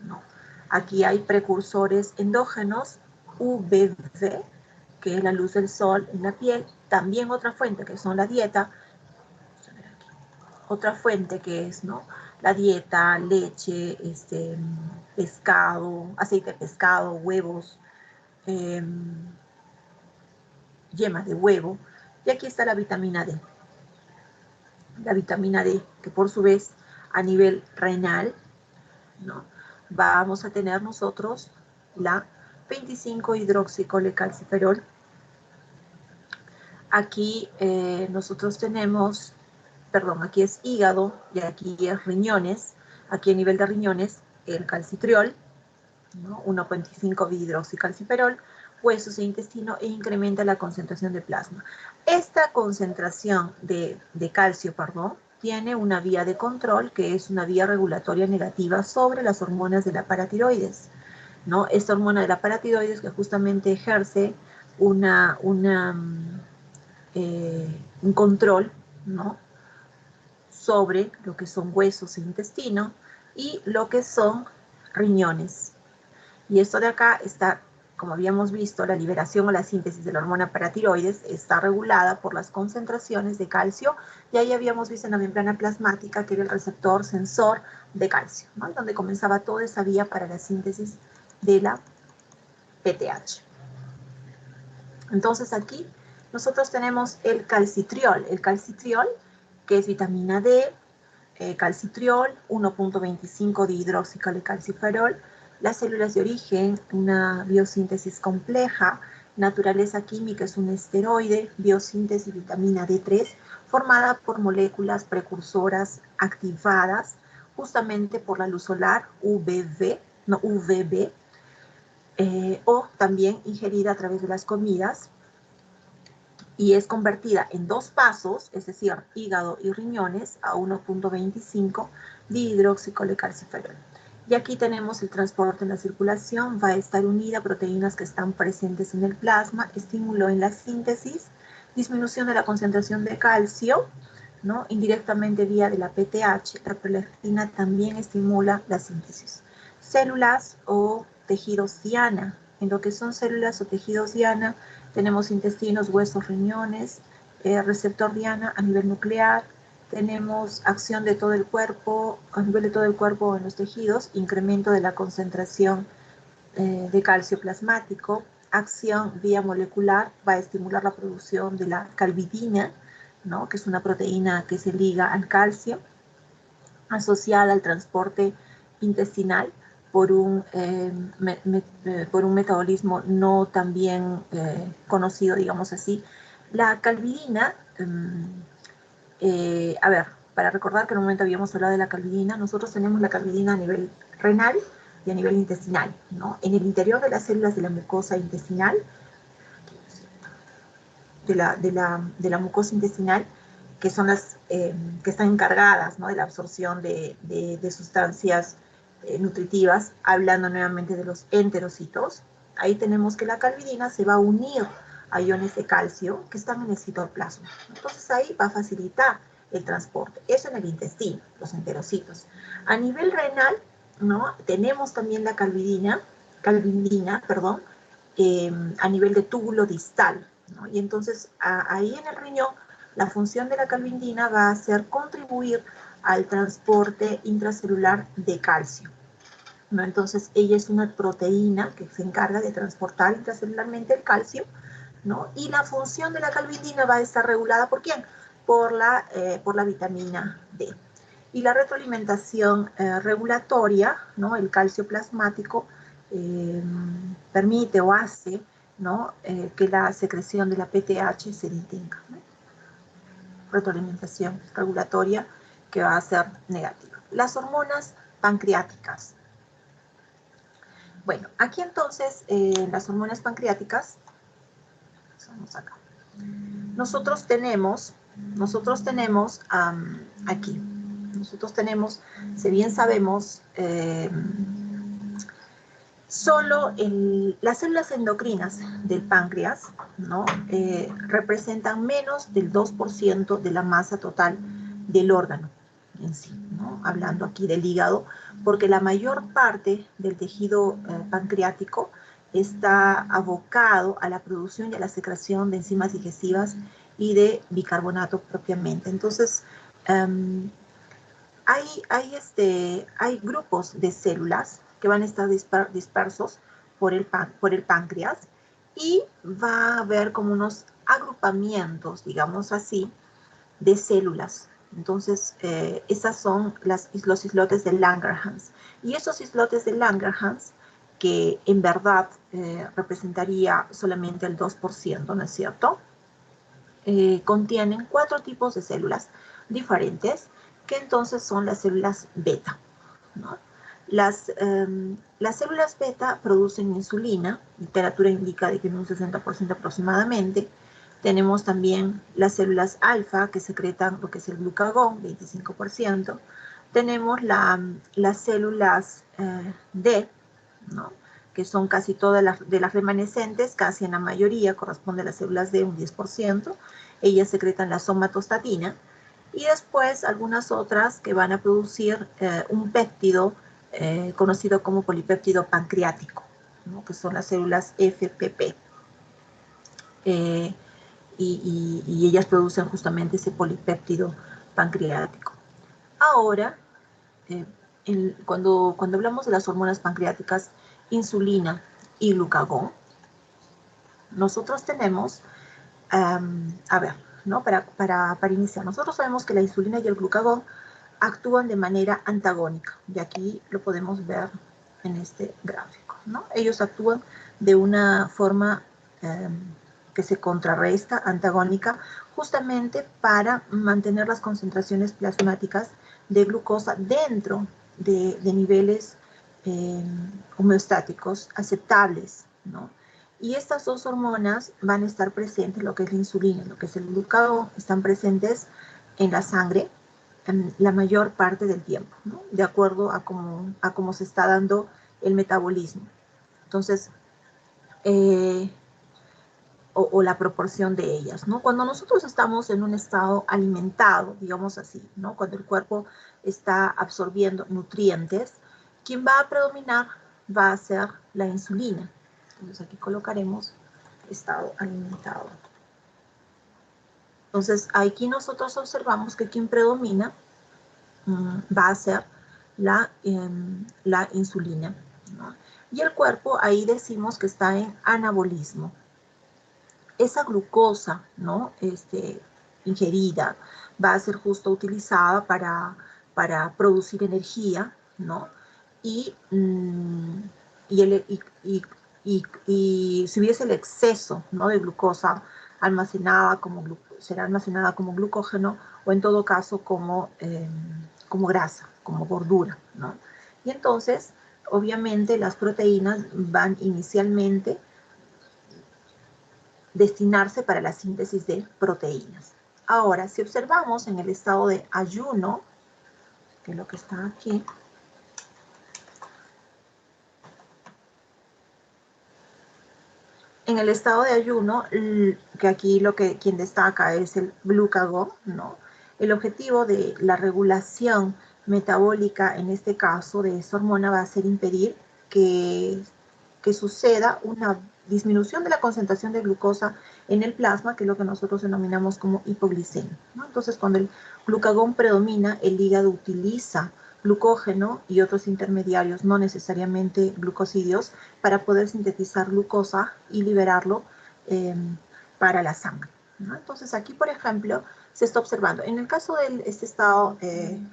¿no? aquí hay precursores endógenos, UVB, que es la luz del sol en la piel, también otra fuente que son la dieta, otra fuente que es, ¿no? la dieta, leche, pescado, aceite de pescado, huevos, yemas de huevo, y aquí está la vitamina D. La vitamina D, que por su vez a nivel renal, ¿no? vamos a tener nosotros la 25-hidroxicolecalciferol. Aquí nosotros tenemos, aquí es hígado y aquí es riñones. Aquí a nivel de riñones, el calcitriol, ¿no? 1.5-hidroxicalciferol, huesos e intestino, e incrementa la concentración de plasma. Esta concentración de calcio, tiene una vía de control, que es una vía regulatoria negativa sobre las hormonas de la paratiroides, ¿no? Esta hormona de la paratiroides que justamente ejerce un control, ¿no? sobre lo que son huesos e intestino y lo que son riñones. Y esto de acá está como habíamos visto, la liberación o la síntesis de la hormona paratiroides está regulada por las concentraciones de calcio, y ahí habíamos visto en la membrana plasmática que era el receptor sensor de calcio, ¿no? Donde comenzaba toda esa vía para la síntesis de la PTH. Entonces aquí nosotros tenemos el calcitriol, que es vitamina D, calcitriol, 1.25 de hidroxicalcalciferol, las células de origen, una biosíntesis compleja, naturaleza química es un esteroide, biosíntesis vitamina D3, formada por moléculas precursoras activadas justamente por la luz solar UVB, o también ingerida a través de las comidas, y es convertida en 2 pasos, es decir, hígado y riñones, a 1.25 de hidroxicalcalciferol. Y aquí tenemos el transporte en la circulación, va a estar unida a proteínas que están presentes en el plasma, estímulo en la síntesis, disminución de la concentración de calcio, ¿no? Indirectamente vía de la PTH, la prolactina también estimula la síntesis. Células o tejidos diana. En lo que son células o tejidos diana, tenemos intestinos, huesos, riñones, receptor diana a nivel nuclear, tenemos acción de todo el cuerpo, a nivel de todo el cuerpo en los tejidos, incremento de la concentración de calcio plasmático, acción vía molecular, va a estimular la producción de la calvidina, ¿no? Que es una proteína que se liga al calcio, asociada al transporte intestinal por un metabolismo no tan bien conocido, digamos así. La calvidina, a ver, para recordar que en un momento habíamos hablado de la calvidina, nosotros tenemos la calvidina a nivel renal y a nivel intestinal, ¿no? En el interior de las células de la mucosa intestinal, de la mucosa intestinal, que son las que están encargadas, ¿no? De la absorción de sustancias nutritivas, hablando nuevamente de los enterocitos. Ahí tenemos que la calvidina se va a unir a iones de calcio que están en el citoplasma. Entonces ahí va a facilitar el transporte. Eso en el intestino, los enterocitos. A nivel renal, ¿no? Tenemos también la calvidina, perdón, a nivel de túbulo distal, ¿no? Y entonces ahí en el riñón la función de la calvidina va a ser contribuir al transporte intracelular de calcio, ¿no? Entonces ella es una proteína que se encarga de transportar intracelularmente el calcio, ¿no? Y la función de la calvidina va a estar regulada ¿por quién? Por la vitamina D. Y la retroalimentación regulatoria, ¿no? El calcio plasmático permite o hace, ¿no? Que la secreción de la PTH se detenga, ¿no? Retroalimentación regulatoria que va a ser negativa. Las hormonas pancreáticas. Bueno, aquí entonces las hormonas pancreáticas, vamos acá. Nosotros tenemos aquí, si bien sabemos, solo las células endocrinas del páncreas, ¿no? Representan menos del 2% de la masa total del órgano en sí, ¿no? Hablando aquí del hígado, porque la mayor parte del tejido pancreático está abocado a la producción y a la secreción de enzimas digestivas y de bicarbonato propiamente. Entonces, hay grupos de células que van a estar dispersos por el páncreas, y va a haber como unos agrupamientos, digamos así, de células. Entonces, esas son los islotes de Langerhans. Y esos islotes de Langerhans, que en verdad representaría solamente el 2%, ¿no es cierto? Contienen 4 tipos de células diferentes, que entonces son las células beta, ¿no? Las células beta producen insulina, literatura indica de que en un 60% aproximadamente. Tenemos también las células alfa, que secretan lo que es el glucagón, 25%. Tenemos las células D, ¿no? Que son casi todas de las remanescentes, casi en la mayoría corresponde a las células D, un 10%. Ellas secretan la somatostatina. Y después algunas otras que van a producir un péptido conocido como polipéptido pancreático, ¿no? Que son las células FPP. Y ellas producen justamente ese polipéptido pancreático. Ahora, cuando hablamos de las hormonas pancreáticas, insulina y glucagón, nosotros tenemos, a ver, ¿no? Para iniciar, nosotros sabemos que la insulina y el glucagón actúan de manera antagónica, y aquí lo podemos ver en este gráfico, ¿no? Ellos actúan de una forma que se contrarresta, antagónica, justamente para mantener las concentraciones plasmáticas de glucosa dentro de niveles homeostáticos aceptables, ¿no? Y estas dos hormonas van a estar presentes, lo que es la insulina y lo que es el glucagón, están presentes en la sangre en la mayor parte del tiempo, ¿no? De acuerdo a cómo se está dando el metabolismo. Entonces, o la proporción de ellas, ¿no? Cuando nosotros estamos en un estado alimentado, digamos así, ¿no? Cuando el cuerpo está absorbiendo nutrientes, quien va a predominar va a ser la insulina. Entonces aquí colocaremos estado alimentado. Entonces aquí nosotros observamos que quien predomina va a ser la insulina, ¿no? Y el cuerpo ahí decimos que está en anabolismo. Esa glucosa, ¿no? Ingerida va a ser justo utilizada para producir energía, ¿no? Y si hubiese el exceso, ¿no? De glucosa almacenada será almacenada como glucógeno o en todo caso como grasa, como gordura, ¿no? Y entonces, obviamente, las proteínas van inicialmente destinarse para la síntesis de proteínas. Ahora, si observamos en el estado de ayuno, que es lo que está aquí, en el estado de ayuno, que aquí quien destaca es el glucagón, ¿no? El objetivo de la regulación metabólica, en este caso de esta hormona, va a ser impedir que suceda una disminución de la concentración de glucosa en el plasma, que es lo que nosotros denominamos como hipoglicemia, ¿no? Entonces, cuando el glucagón predomina, el hígado utiliza glucógeno y otros intermediarios, no necesariamente glucosidios, para poder sintetizar glucosa y liberarlo para la sangre, ¿no? Entonces aquí, por ejemplo, se está observando, en el caso de este estado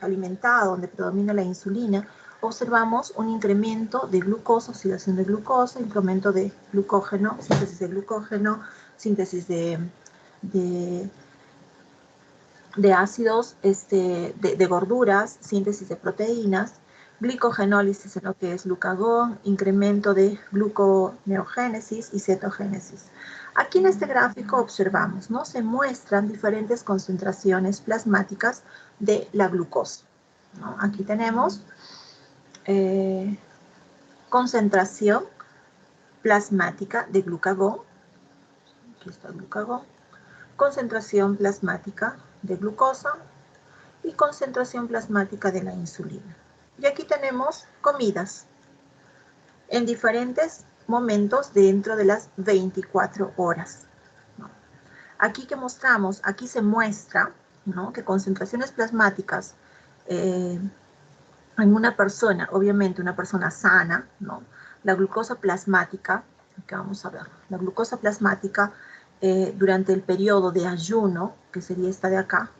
alimentado, donde predomina la insulina, observamos un incremento de glucosa, oxidación de glucosa, incremento de glucógeno, síntesis de glucógeno, síntesis de ácidos, de gorduras, síntesis de proteínas, glicogenólisis en lo que es glucagón, incremento de gluconeogénesis y cetogénesis. Aquí en este gráfico observamos, ¿no? Se muestran diferentes concentraciones plasmáticas de la glucosa, ¿no? Aquí tenemos concentración plasmática de glucagón, aquí está el glucagón, concentración plasmática de glucosa y concentración plasmática de la insulina. Y aquí tenemos comidas en diferentes momentos dentro de las 24 horas. ¿No? Aquí que mostramos, aquí se muestra, ¿no? Que concentraciones plasmáticas en una persona, obviamente una persona sana, ¿no? La glucosa plasmática, que vamos a ver, la glucosa plasmática durante el periodo de ayuno, que sería esta de acá,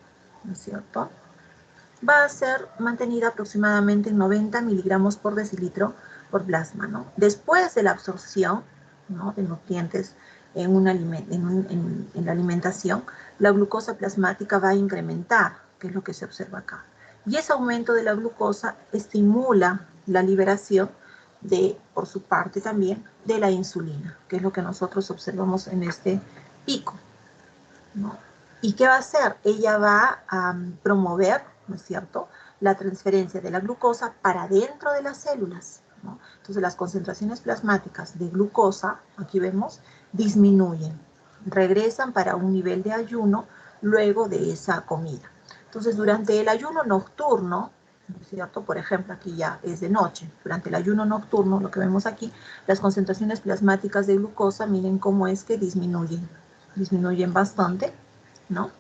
¿no es cierto?, va a ser mantenida aproximadamente en 90 miligramos por decilitro por plasma, ¿no? Después de la absorción, ¿no?, de nutrientes en la alimentación, la glucosa plasmática va a incrementar, que es lo que se observa acá. Y ese aumento de la glucosa estimula la liberación por su parte también, de la insulina, que es lo que nosotros observamos en este pico, ¿no? ¿Y qué va a hacer? Ella va a promover, ¿no es cierto?, la transferencia de la glucosa para dentro de las células, ¿no? Entonces las concentraciones plasmáticas de glucosa, aquí vemos, disminuyen, regresan para un nivel de ayuno luego de esa comida. Entonces durante el ayuno nocturno, ¿no es cierto? Por ejemplo, aquí ya es de noche. Durante el ayuno nocturno, lo que vemos aquí, las concentraciones plasmáticas de glucosa, miren cómo es que disminuyen bastante, ¿no?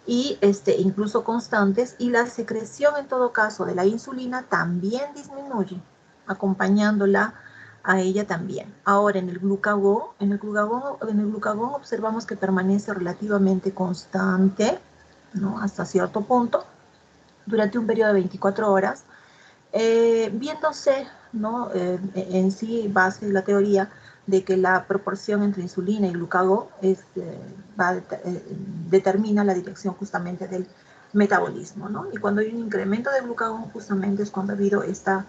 Y incluso constantes, y la secreción en todo caso de la insulina también disminuye, acompañándola a ella también. Ahora en el glucagón observamos que permanece relativamente constante, ¿no? Hasta cierto punto, durante un periodo de 24 horas, viéndose, ¿no? En sí base la teoría de que la proporción entre insulina y glucagón determina la dirección justamente del metabolismo, ¿no? Y cuando hay un incremento de glucagón, justamente es cuando ha habido esta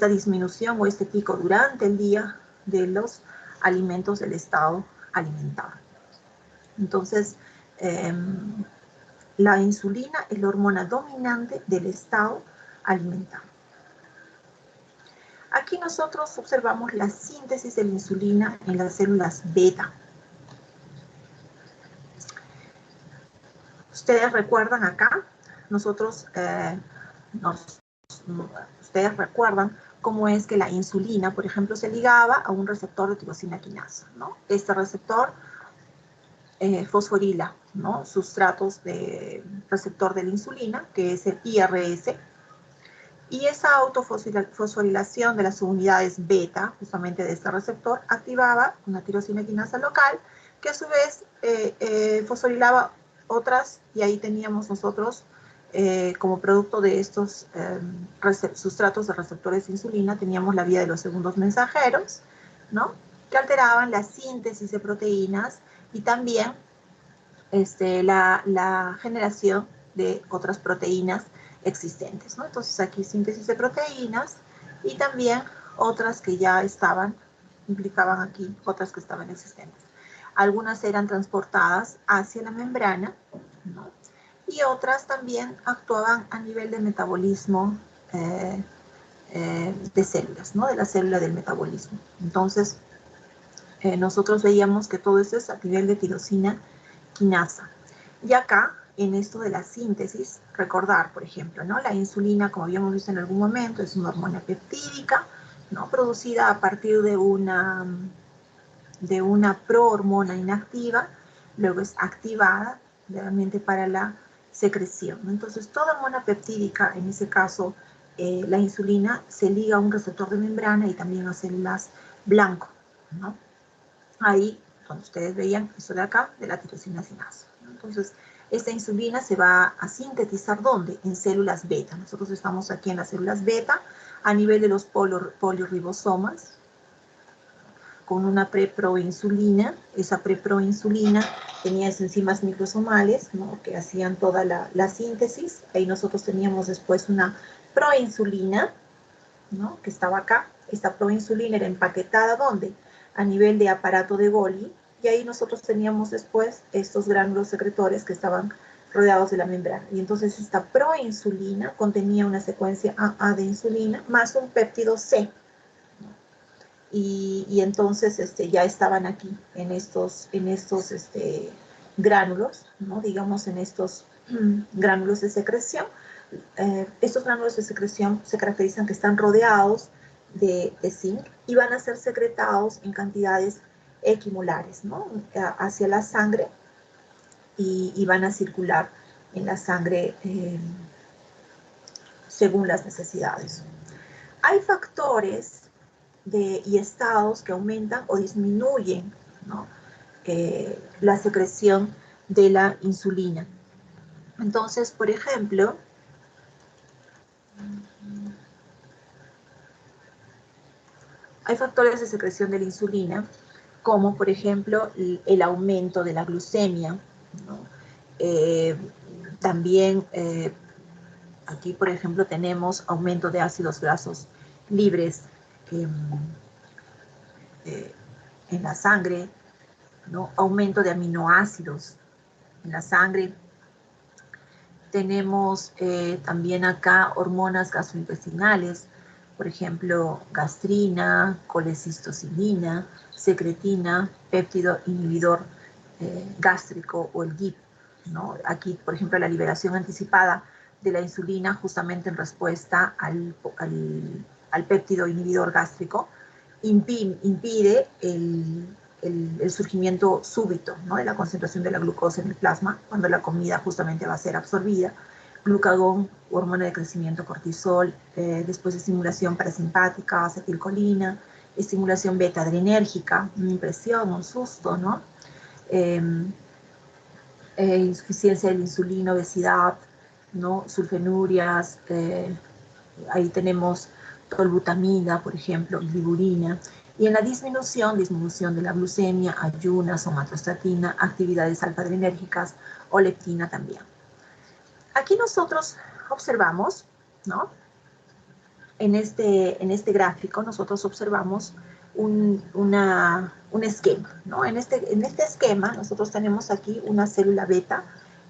disminución o este pico durante el día de los alimentos del estado alimentario. Entonces, la insulina es la hormona dominante del estado alimentario. Aquí nosotros observamos la síntesis de la insulina en las células beta. Ustedes recuerdan acá, ustedes recuerdan cómo es que la insulina, por ejemplo, se ligaba a un receptor de tirosina quinasa, ¿no? Este receptor fosforila, ¿no? Sustratos de receptor de la insulina, que es el IRS, y esa autofosforilación de las unidades beta, justamente de este receptor, activaba una tirosina quinasa local, que a su vez fosforilaba otras, y ahí teníamos nosotros, como producto de estos sustratos de receptores de insulina, teníamos la vía de los segundos mensajeros, ¿no? Que alteraban la síntesis de proteínas y también la generación de otras proteínas existentes, ¿no? Entonces aquí síntesis de proteínas y también otras que ya implicaban aquí otras que estaban existentes. Algunas eran transportadas hacia la membrana, ¿no? Y otras también actuaban a nivel de metabolismo de células, ¿no? De la célula del metabolismo. Entonces, nosotros veíamos que todo eso es a nivel de tirosina quinasa. Y acá, en esto de la síntesis, recordar, por ejemplo, ¿no? La insulina, como habíamos visto en algún momento, es una hormona peptídica, ¿no? Producida a partir de una prohormona inactiva, luego es activada realmente para la secreción, ¿no? Entonces, toda hormona peptídica, en ese caso, la insulina, se liga a un receptor de membrana y también a células blanco, ¿no? Ahí, donde ustedes veían, eso de acá, de la tirosina quinasa. Entonces, esta insulina se va a sintetizar, ¿dónde? En células beta. Nosotros estamos aquí en las células beta, a nivel de los poliribosomas, con una preproinsulina. Esa preproinsulina tenía enzimas microsomales, ¿no? Que hacían toda la síntesis. Ahí nosotros teníamos después una proinsulina, ¿no? Que estaba acá. Esta proinsulina era empaquetada, ¿dónde? A nivel de aparato de Golgi, y ahí nosotros teníamos después estos gránulos secretores que estaban rodeados de la membrana. Y entonces esta proinsulina contenía una secuencia AA de insulina más un péptido C. Y entonces ya estaban aquí en estos gránulos, ¿no? Digamos en estos gránulos de secreción. Estos gránulos de secreción se caracterizan que están rodeados de zinc y van a ser secretados en cantidades equimolares, ¿no? Hacia la sangre y van a circular en la sangre según las necesidades. Hay factores y estados que aumentan o disminuyen, ¿no? La secreción de la insulina. Entonces, por ejemplo, hay factores de secreción de la insulina, como por ejemplo el aumento de la glucemia, ¿no? También aquí, por ejemplo, tenemos aumento de ácidos grasos libres en la sangre, ¿no? Aumento de aminoácidos en la sangre. Tenemos también acá hormonas gastrointestinales, por ejemplo, gastrina, colecistocilina, secretina, péptido inhibidor gástrico o el GIP, ¿no? Aquí, por ejemplo, la liberación anticipada de la insulina justamente en respuesta al péptido inhibidor gástrico, impide el surgimiento súbito, ¿no?, de la concentración de la glucosa en el plasma, cuando la comida justamente va a ser absorbida. Glucagón, hormona de crecimiento, cortisol, después estimulación parasimpática, acetilcolina, estimulación beta adrenérgica, una impresión, un susto, ¿no? Insuficiencia de la insulina, obesidad, ¿no?, sulfenurias, ahí tenemos tolbutamida, por ejemplo, y liburina. Y en la disminución de la glucemia, ayunas, somatostatina, actividades alfa-adrenérgicas o leptina también. Aquí nosotros observamos, ¿no?, en este gráfico nosotros observamos un esquema, ¿no? En este esquema nosotros tenemos aquí una célula beta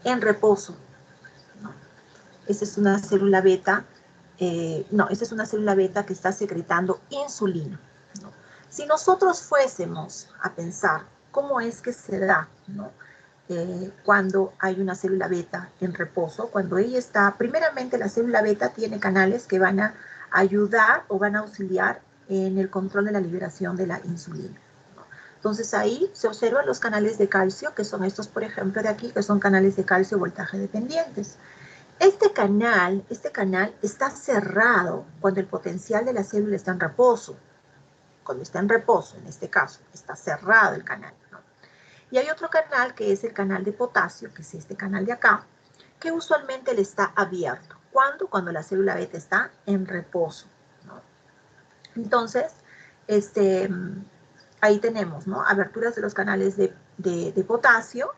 en reposo, ¿no? Esta es una célula beta, esta es una célula beta que está secretando insulina, ¿no? Si nosotros fuésemos a pensar cómo es que se da, ¿no?, cuando hay una célula beta en reposo, cuando ella está, primeramente la célula beta tiene canales que van a ayudar o van a auxiliar en el control de la liberación de la insulina, ¿no? Entonces ahí se observan los canales de calcio, que son estos, por ejemplo, de aquí, que son canales de calcio voltaje dependientes. Este canal está cerrado cuando el potencial de la célula está en reposo. Cuando está en reposo, en este caso, está cerrado el canal, ¿no? Y hay otro canal que es el canal de potasio, que es este canal de acá, que usualmente le está abierto. ¿Cuándo? Cuando la célula beta está en reposo, ¿no? Entonces, ahí tenemos, ¿no?, aberturas de los canales de potasio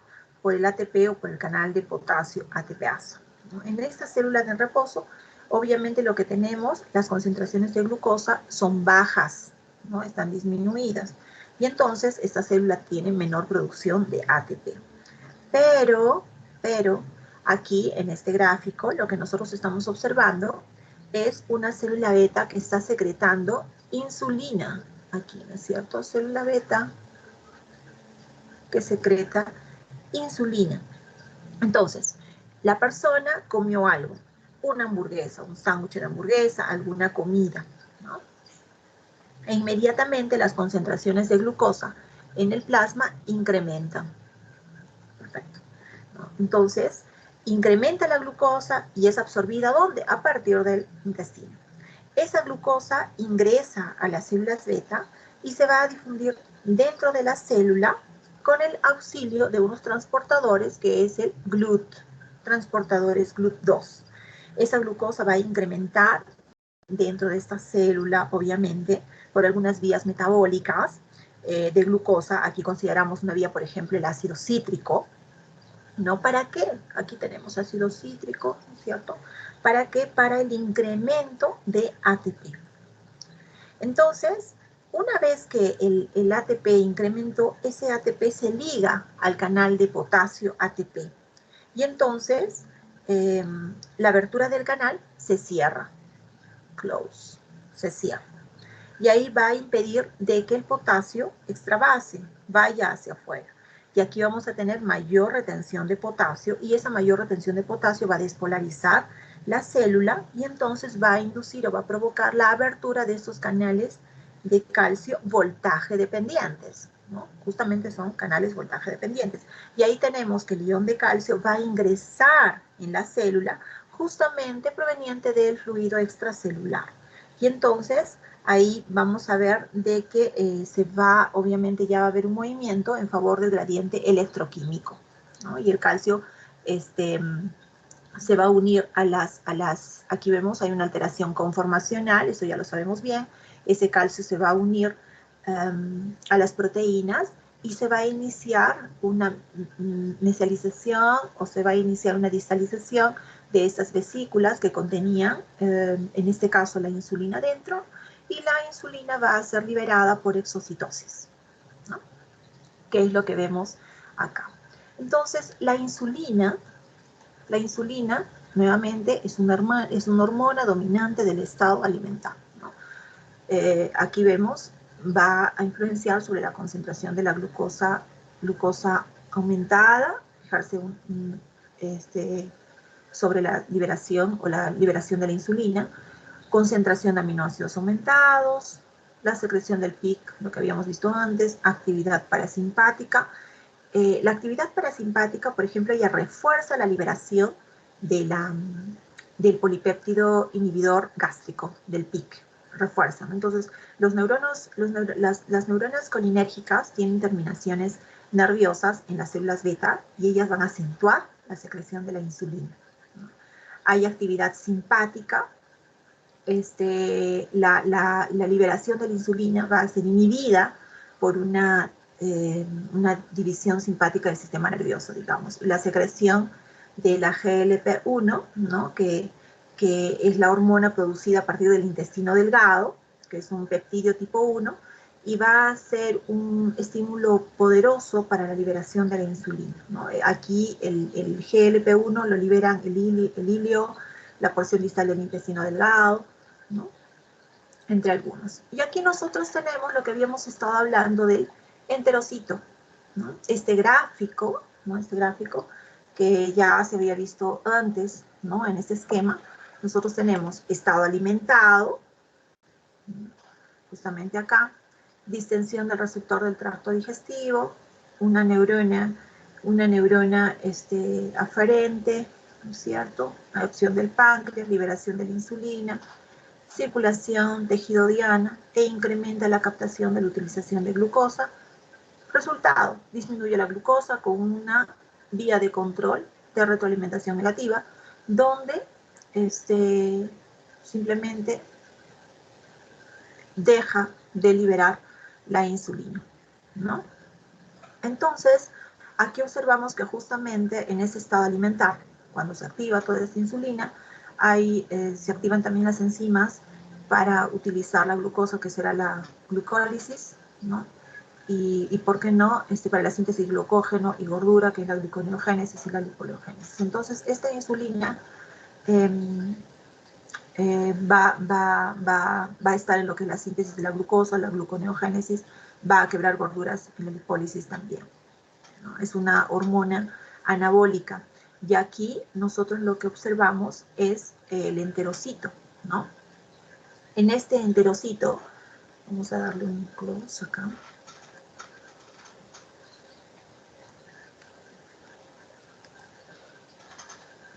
por el ATP o por el canal de potasio ATPasa, ¿no? En estas células en reposo, obviamente lo que tenemos, las concentraciones de glucosa son bajas, ¿no?, están disminuidas. Y entonces esta célula tiene menor producción de ATP. Pero aquí en este gráfico lo que nosotros estamos observando es una célula beta que está secretando insulina. Aquí, ¿no es cierto? Célula beta que secreta insulina. Entonces, la persona comió algo, una hamburguesa, un sándwich de hamburguesa, alguna comida, ¿no? E inmediatamente las concentraciones de glucosa en el plasma incrementan. Perfecto, ¿no? Entonces, incrementa la glucosa y es absorbida, ¿dónde? A partir del intestino. Esa glucosa ingresa a las células beta y se va a difundir dentro de la célula con el auxilio de unos transportadores que es el GLUT, transportadores GLUT2. Esa glucosa va a incrementar dentro de esta célula, obviamente, por algunas vías metabólicas de glucosa. Aquí consideramos una vía, por ejemplo, el ácido cítrico, ¿no? ¿Para qué? Aquí tenemos ácido cítrico, ¿no es cierto? ¿Para qué? Para el incremento de ATP. Entonces, una vez que el ATP incrementó, ese ATP se liga al canal de potasio ATP. Y entonces, la abertura del canal se cierra. Close. Se cierra. Y ahí va a impedir de que el potasio extravase, vaya hacia afuera. Y aquí vamos a tener mayor retención de potasio y esa mayor retención de potasio va a despolarizar la célula y entonces va a inducir o va a provocar la abertura de estos canales de calcio voltaje dependientes, ¿no? Justamente son canales voltaje dependientes. Y ahí tenemos que el ion de calcio va a ingresar en la célula justamente proveniente del fluido extracelular. Y entonces ahí vamos a ver de que obviamente ya va a haber un movimiento en favor del gradiente electroquímico, ¿no? Y el calcio se va a unir aquí vemos hay una alteración conformacional, eso ya lo sabemos bien, ese calcio se va a unir a las proteínas y se va a iniciar una mesialización o se va a iniciar una distalización de estas vesículas que contenían, en este caso, la insulina dentro, y la insulina va a ser liberada por exocitosis, ¿no? Que es lo que vemos acá. Entonces, la insulina nuevamente es una hormona dominante del estado alimentario, ¿no? Aquí vemos, va a influenciar sobre la concentración de la glucosa aumentada, fijarse sobre la liberación de la insulina, concentración de aminoácidos aumentados, la secreción del PIC, lo que habíamos visto antes, actividad parasimpática. La actividad parasimpática, por ejemplo, ya refuerza la liberación del polipéptido inhibidor gástrico, del PIC, refuerzan. Entonces, las neuronas colinérgicas tienen terminaciones nerviosas en las células beta y ellas van a acentuar la secreción de la insulina. Hay actividad simpática. La liberación de la insulina va a ser inhibida por una división simpática del sistema nervioso, digamos. La secreción de la GLP-1, ¿no? que es la hormona producida a partir del intestino delgado, que es un peptidio tipo 1, y va a ser un estímulo poderoso para la liberación de la insulina, ¿no? Aquí el GLP-1 lo liberan el ilio, la porción distal del intestino delgado, ¿no? Entre algunos. Y aquí nosotros tenemos lo que habíamos estado hablando del enterocito, ¿no? Este gráfico, ¿no? Este gráfico que ya se había visto antes, ¿no? En este esquema, nosotros tenemos estado alimentado, justamente acá, distensión del receptor del tracto digestivo, una neurona aferente, ¿no es cierto? Adopción del páncreas, liberación de la insulina, circulación tejido diana e incrementa la captación de la utilización de glucosa. Resultado, disminuye la glucosa con una vía de control de retroalimentación negativa, donde simplemente deja de liberar la insulina, ¿no? Entonces, aquí observamos que justamente en ese estado alimentar, cuando se activa toda esta insulina, se activan también las enzimas para utilizar la glucosa, que será la glucólisis, ¿no? Y ¿por qué no? Para la síntesis de glucógeno y gordura, que es la gliconeogénesis y la liponeogénesis. Entonces, esta insulina va a estar en lo que es la síntesis de la glucosa, la gluconeogénesis, va a quebrar gorduras en la lipólisis también, ¿no? Es una hormona anabólica. Y aquí nosotros lo que observamos es el enterocito, ¿no? En este enterocito, vamos a darle un close acá.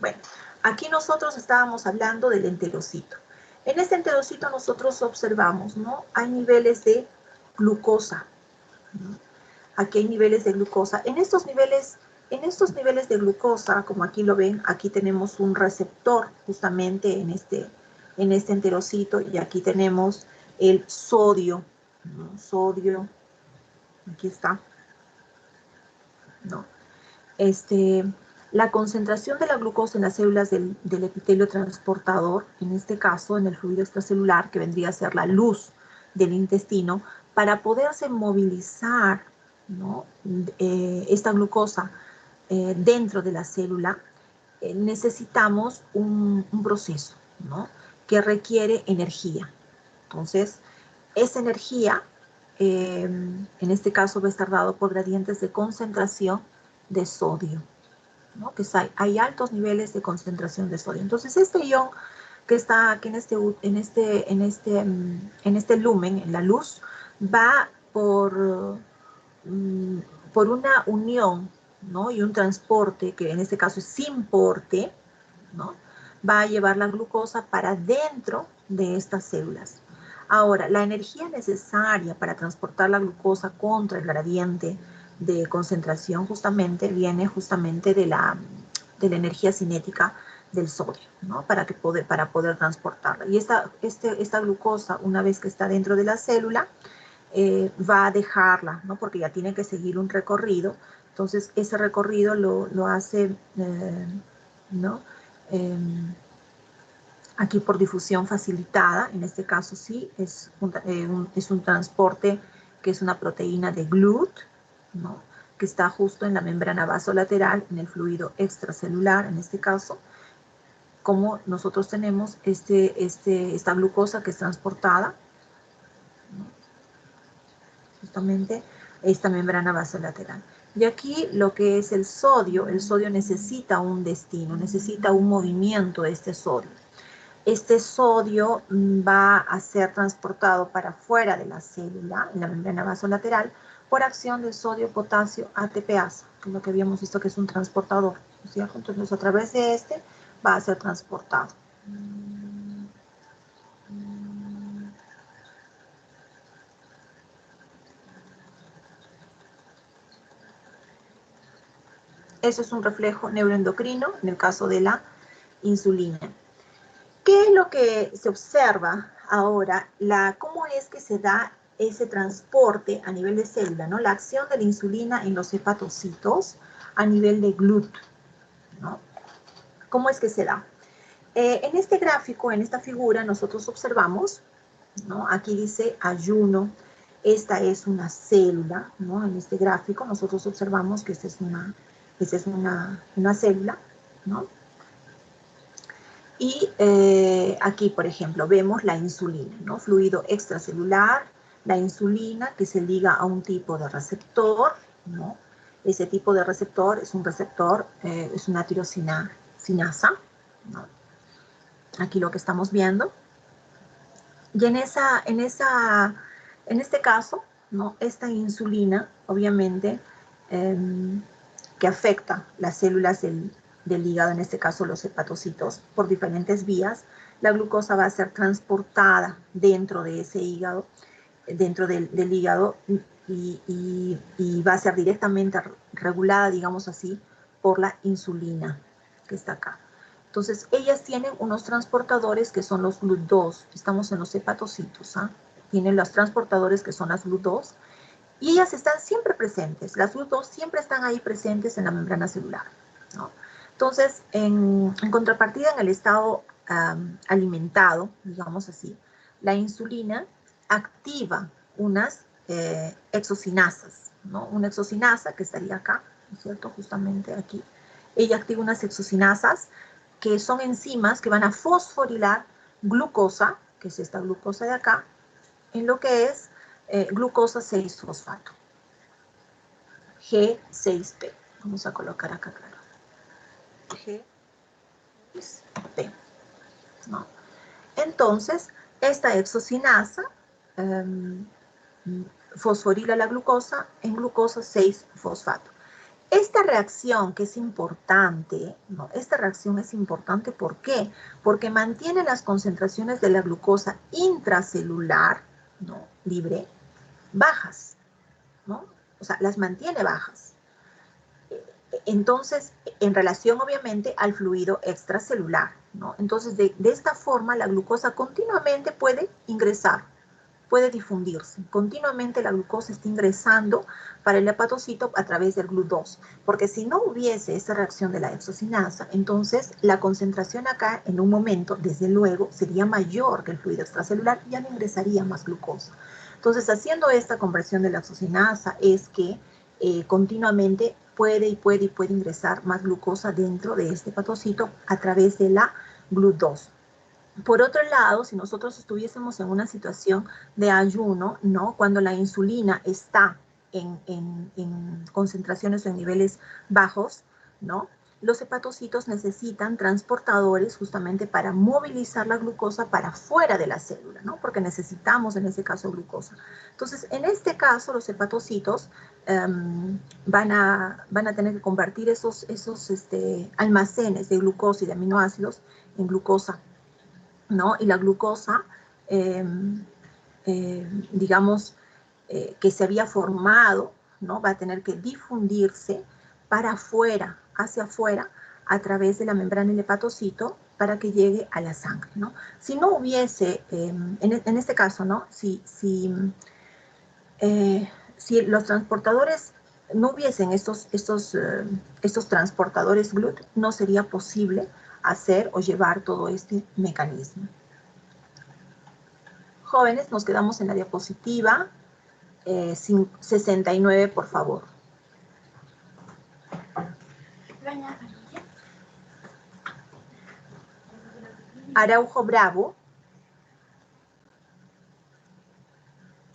Bueno, aquí nosotros estábamos hablando del enterocito. En este enterocito nosotros observamos, ¿no? Hay niveles de glucosa, ¿no? Aquí hay niveles de glucosa. En estos niveles de glucosa, como aquí lo ven, aquí tenemos un receptor justamente en este enterocito, y aquí tenemos el sodio, ¿no? Sodio, aquí está, ¿no? La concentración de la glucosa en las células del epitelio transportador, en este caso en el fluido extracelular, que vendría a ser la luz del intestino, para poderse movilizar, ¿no? Esta glucosa dentro de la célula, necesitamos un proceso, ¿no? Que requiere energía. Entonces, esa energía, en este caso, va a estar dado por gradientes de concentración de sodio, ¿no? Que hay altos niveles de concentración de sodio. Entonces, este ion que está aquí en este lumen, en la luz, va por una unión, ¿no? Y un transporte, que en este caso es sin porte, ¿no? Va a llevar la glucosa para dentro de estas células. Ahora, la energía necesaria para transportar la glucosa contra el gradiente de concentración viene justamente de la energía cinética del sodio, ¿no? Para poder transportarla. Y esta glucosa, una vez que está dentro de la célula, va a dejarla, ¿no? Porque ya tiene que seguir un recorrido. Entonces, ese recorrido lo hace, ¿no? Aquí por difusión facilitada, en este caso sí, es un transporte que es una proteína de GLUT, ¿no? Que está justo en la membrana vasolateral, en el fluido extracelular, en este caso, como nosotros tenemos esta glucosa que es transportada, ¿no? Justamente esta membrana vasolateral. Y aquí lo que es el sodio necesita un destino, necesita un movimiento de este sodio. Este sodio va a ser transportado para fuera de la célula, en la membrana vasolateral, por acción del sodio-potasio ATPasa, que es lo que habíamos visto que es un transportador, ¿no es cierto? Entonces, a través de este va a ser transportado. Eso es un reflejo neuroendocrino en el caso de la insulina. ¿Qué es lo que se observa ahora? ¿Cómo es que se da ese transporte a nivel de célula, ¿no? La acción de la insulina en los hepatocitos a nivel de GLUT, ¿no? ¿Cómo es que se da? En este gráfico, en esta figura, nosotros observamos, ¿no? Aquí dice ayuno, esta es una célula, ¿no? En este gráfico nosotros observamos que esta es una célula, ¿no? Y aquí, por ejemplo, vemos la insulina, ¿no? Fluido extracelular, la insulina que se liga a un tipo de receptor, ¿no? Ese tipo de receptor es un receptor, es una tirosinasa, ¿no? Aquí lo que estamos viendo. Y en este caso, ¿no? Esta insulina, obviamente, que afecta las células del hígado, en este caso los hepatocitos, por diferentes vías, la glucosa va a ser transportada dentro de ese hígado, dentro del hígado, y va a ser directamente regulada, digamos así, por la insulina que está acá. Entonces, ellas tienen unos transportadores que son los GLUT2. Estamos en los hepatocitos, ¿ah? Tienen los transportadores que son las GLUT2. Y ellas están siempre presentes. Las GLUT2 siempre están ahí presentes en la membrana celular, ¿no? Entonces, en contrapartida, en el estado alimentado, digamos así, la insulina activa unas exocinasas, ¿no? Una exocinasa que estaría acá, ¿no es cierto? Justamente aquí. Ella activa unas exocinasas que son enzimas que van a fosforilar glucosa, que es esta glucosa de acá, en lo que es glucosa 6-fosfato, G6P. Vamos a colocar acá, claro. G6P, ¿no? Entonces, esta exocinasa fosforila la glucosa en glucosa 6-fosfato. Esta reacción que es importante, ¿no? Esta reacción es importante, ¿por qué? Porque mantiene las concentraciones de la glucosa intracelular, ¿no? Libre, bajas, ¿no? O sea, las mantiene bajas. Entonces, en relación obviamente al fluido extracelular, ¿no? Entonces, de esta forma la glucosa continuamente puede ingresar, puede difundirse. Continuamente la glucosa está ingresando para el hepatocito a través del GLUT2, porque si no hubiese esa reacción de la exocinasa, entonces la concentración acá en un momento, desde luego, sería mayor que el fluido extracelular, ya no ingresaría más glucosa. Entonces, haciendo esta conversión de la exocinasa es que continuamente puede ingresar más glucosa dentro de este hepatocito a través de la GLUT2. Por otro lado, si nosotros estuviésemos en una situación de ayuno, ¿no? Cuando la insulina está en concentraciones o en niveles bajos, ¿no? Los hepatocitos necesitan transportadores justamente para movilizar la glucosa para fuera de la célula, ¿no? Porque necesitamos en ese caso glucosa. Entonces, en este caso, los hepatocitos van a tener que convertir esos almacenes de glucosa y de aminoácidos en glucosa, ¿no? Y la glucosa, digamos, que se había formado, ¿no? Va a tener que difundirse para afuera, hacia afuera, a través de la membrana del hepatocito para que llegue a la sangre, ¿no? Si no hubiese, en este caso, ¿no? Si los transportadores no hubiesen estos transportadores GLUT, no sería posible hacer o llevar todo este mecanismo. Jóvenes, nos quedamos en la diapositiva 69, por favor. Araujo Bravo